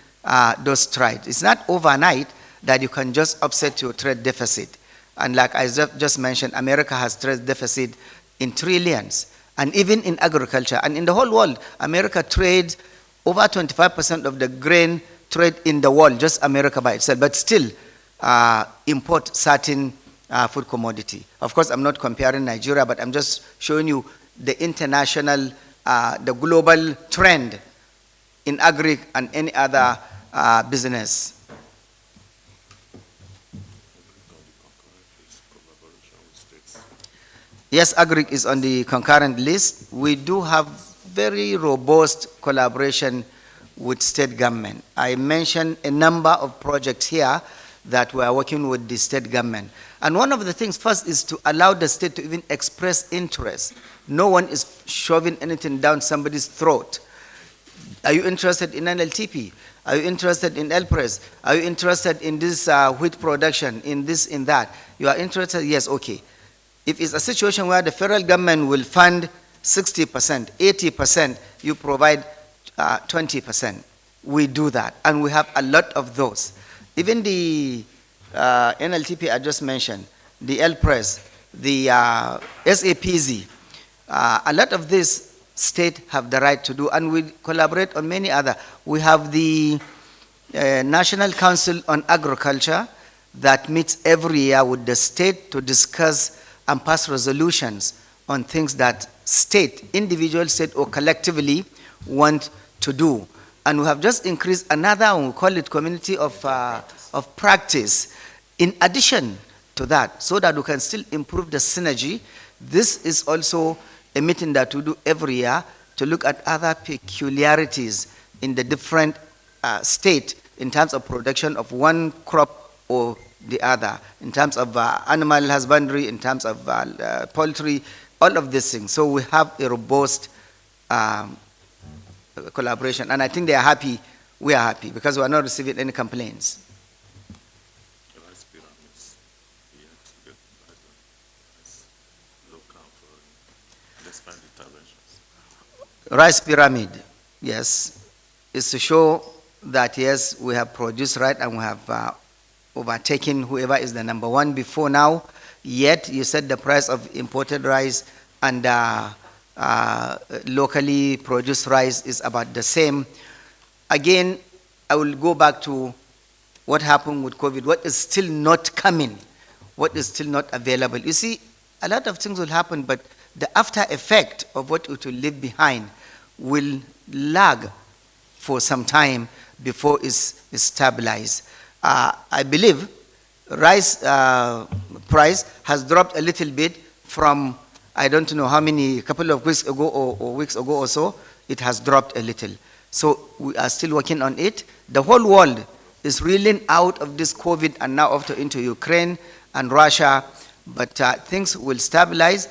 A: those strides. It's not overnight that you can just offset your trade deficit. And like I just mentioned, America has trade deficit in trillions. And even in agriculture, and in the whole world, America trades over 25% of the grain trade in the world, just America by itself, but still import certain food commodity. Of course, I'm not comparing Nigeria, but I'm just showing you the international, the global trend in agri and any other business. Yes, agri is on the concurrent list. We do have very robust collaboration with state government. I mentioned a number of projects here that we are working with the state government. And one of the things first is to allow the state to even express interest. No one is shoving anything down somebody's throat. Are you interested in NLTP? Are you interested in LPRES? Are you interested in this wheat production, in this, in that? You are interested? Yes, okay. If it's a situation where the federal government will fund 60%, 80%, you provide 20%. We do that, and we have a lot of those. Even the NLTP I just mentioned, the LPRES, the SAPZ, a lot of this state have the right to do, and we collaborate on many other. We have the National Council on Agriculture that meets every year with the state to discuss and pass resolutions on things that state, individual state or collectively want to do. And we have just increased another one, we call it community of practice, in addition to that, so that we can still improve the synergy. This is also a meeting that we do every year to look at other peculiarities in the different state in terms of production of one crop or the other, in terms of animal husbandry, in terms of poultry, all of these things. So we have a robust collaboration, and I think they are happy, we are happy, because we are not receiving any complaints.
C: Rice pyramids, yet get as local for despite interventions.
A: Rice pyramid, yes, is to show that yes, we have produced right and we have overtaken whoever is the number one before now, yet you said the price of imported rice and locally produced rice is about the same. Again, I will go back to what happened with COVID, what is still not coming, what is still not available. You see, a lot of things will happen, but the after effect of what it will leave behind will lag for some time before it's stabilized. I believe rice price has dropped a little bit from, I don't know how many, a couple of weeks ago or weeks ago or so, it has dropped a little. So we are still working on it. The whole world is reeling out of this COVID and now into Ukraine and Russia, but things will stabilize,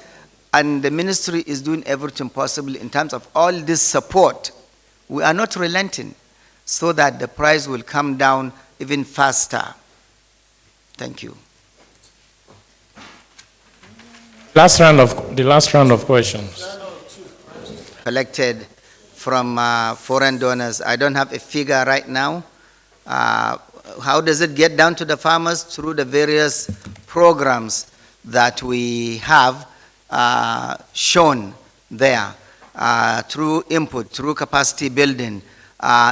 A: and the ministry is doing everything possible in terms of all this support. We are not relenting so that the price will come down even faster. Thank you.
B: The last round of questions.
A: Collected from foreign donors. I don't have a figure right now. How does it get down to the farmers? Through the various programs that we have shown there, through input, through capacity building,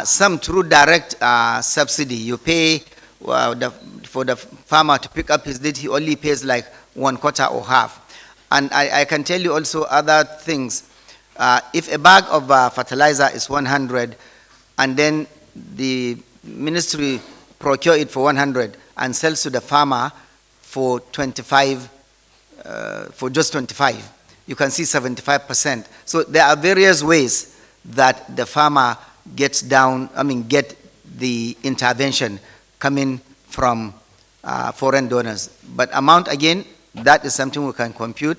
A: some through direct subsidy. You pay for the farmer to pick up his deed, he only pays like 1/4 or half. And I can tell you also other things. If a bag of fertilizer is 100, and then the ministry procure it for 100 and sells to the farmer for 25, for just 25, you can see 75%. So there are various ways that the farmer gets down, get the intervention coming from foreign donors. But amount, again, that is something we can compute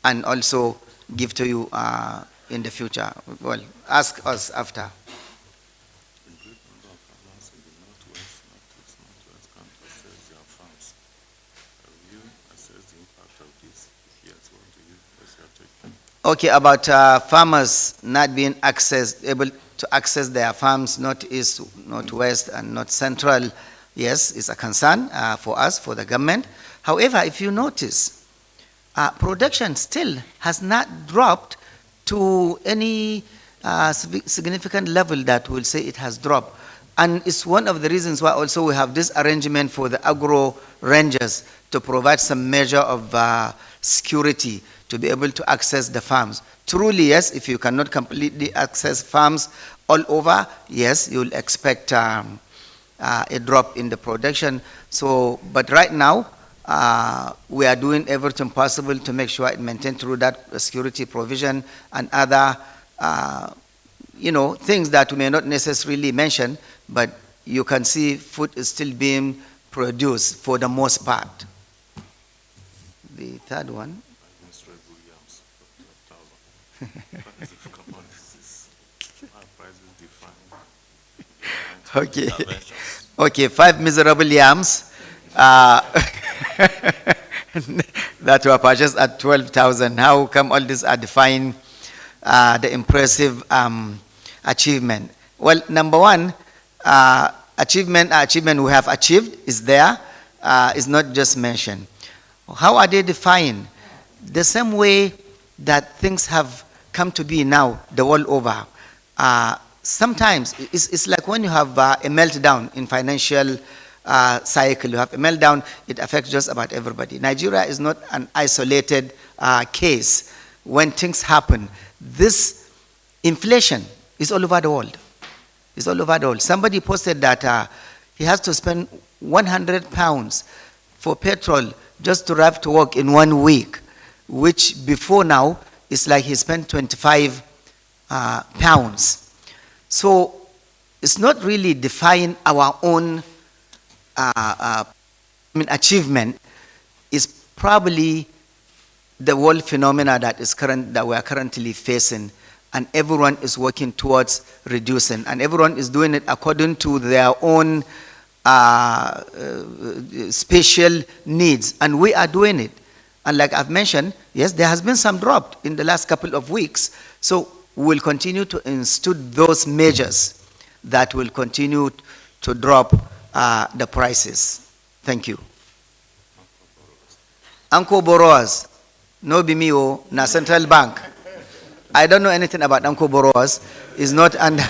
A: and also give to you in the future. Well, ask us after.
C: A great number of farmers in the northwest can't access their farms. Have you assessed the impact of this? Yes, what do you, what's your take?
A: Okay, about farmers not being able to access their farms, northeast, northwest, and north central, yes, it's a concern for us, for the government. However, if you notice, production still has not dropped to any significant level that will say it has dropped. And it's one of the reasons why also we have this arrangement for the agro rangers to provide some measure of security to be able to access the farms. Truly, yes, if you cannot completely access farms all over, yes, you'll expect a drop in the production. So, but right now, we are doing everything possible to make sure it maintains through that security provision and other, things that we may not necessarily mention, but you can see food is still being produced for the most part. The third one.
C: Administrable yams for 12,000. Prices of commodities. How prices define?
A: Okay.
C: Interventions.
A: Okay, 5 miserable yams that were purchased at 12,000. How come all these are defining the impressive achievement? Well, number one, achievement we have achieved is there, is not just mentioned. How are they defined? The same way that things have come to be now, the world over. Sometimes it's like when you have a meltdown in financial cycle, you have a meltdown, it affects just about everybody. Nigeria is not an isolated case. When things happen, this inflation is all over the world. It's all over the world. Somebody posted that he has to spend 100 pounds for petrol just to drive to work in 1 week, which before now is like he spent 25 pounds. So it's not really defying our own achievement. It's probably the world phenomena that we are currently facing, and everyone is working towards reducing, and everyone is doing it according to their own special needs, and we are doing it. And like I've mentioned, yes, there has been some drop in the last couple of weeks, so we'll continue to institute those measures that will continue to drop the prices. Thank you. Anko borrowers, no be me o, na central bank. I don't know anything about Anko borrowers. It's not under.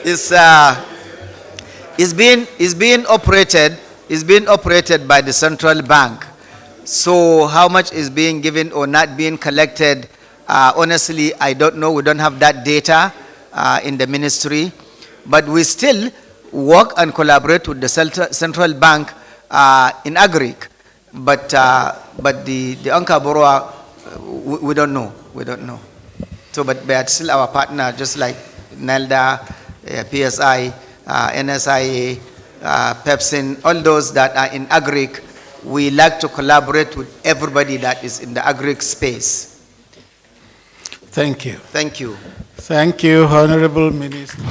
A: It's being operated by the central bank. So how much is being given or not being collected, honestly, I don't know. We don't have that data in the ministry, but we still work and collaborate with the central bank in Agri. But the Anka borrower, we don't know. We don't know. So, but they are still our partner, just like NELDA, PSI, NSIA, Pepsin, all those that are in Agri. We like to collaborate with everybody that is in the Agri space.
G: Thank you.
A: Thank you.
G: Thank you, Honorable Minister.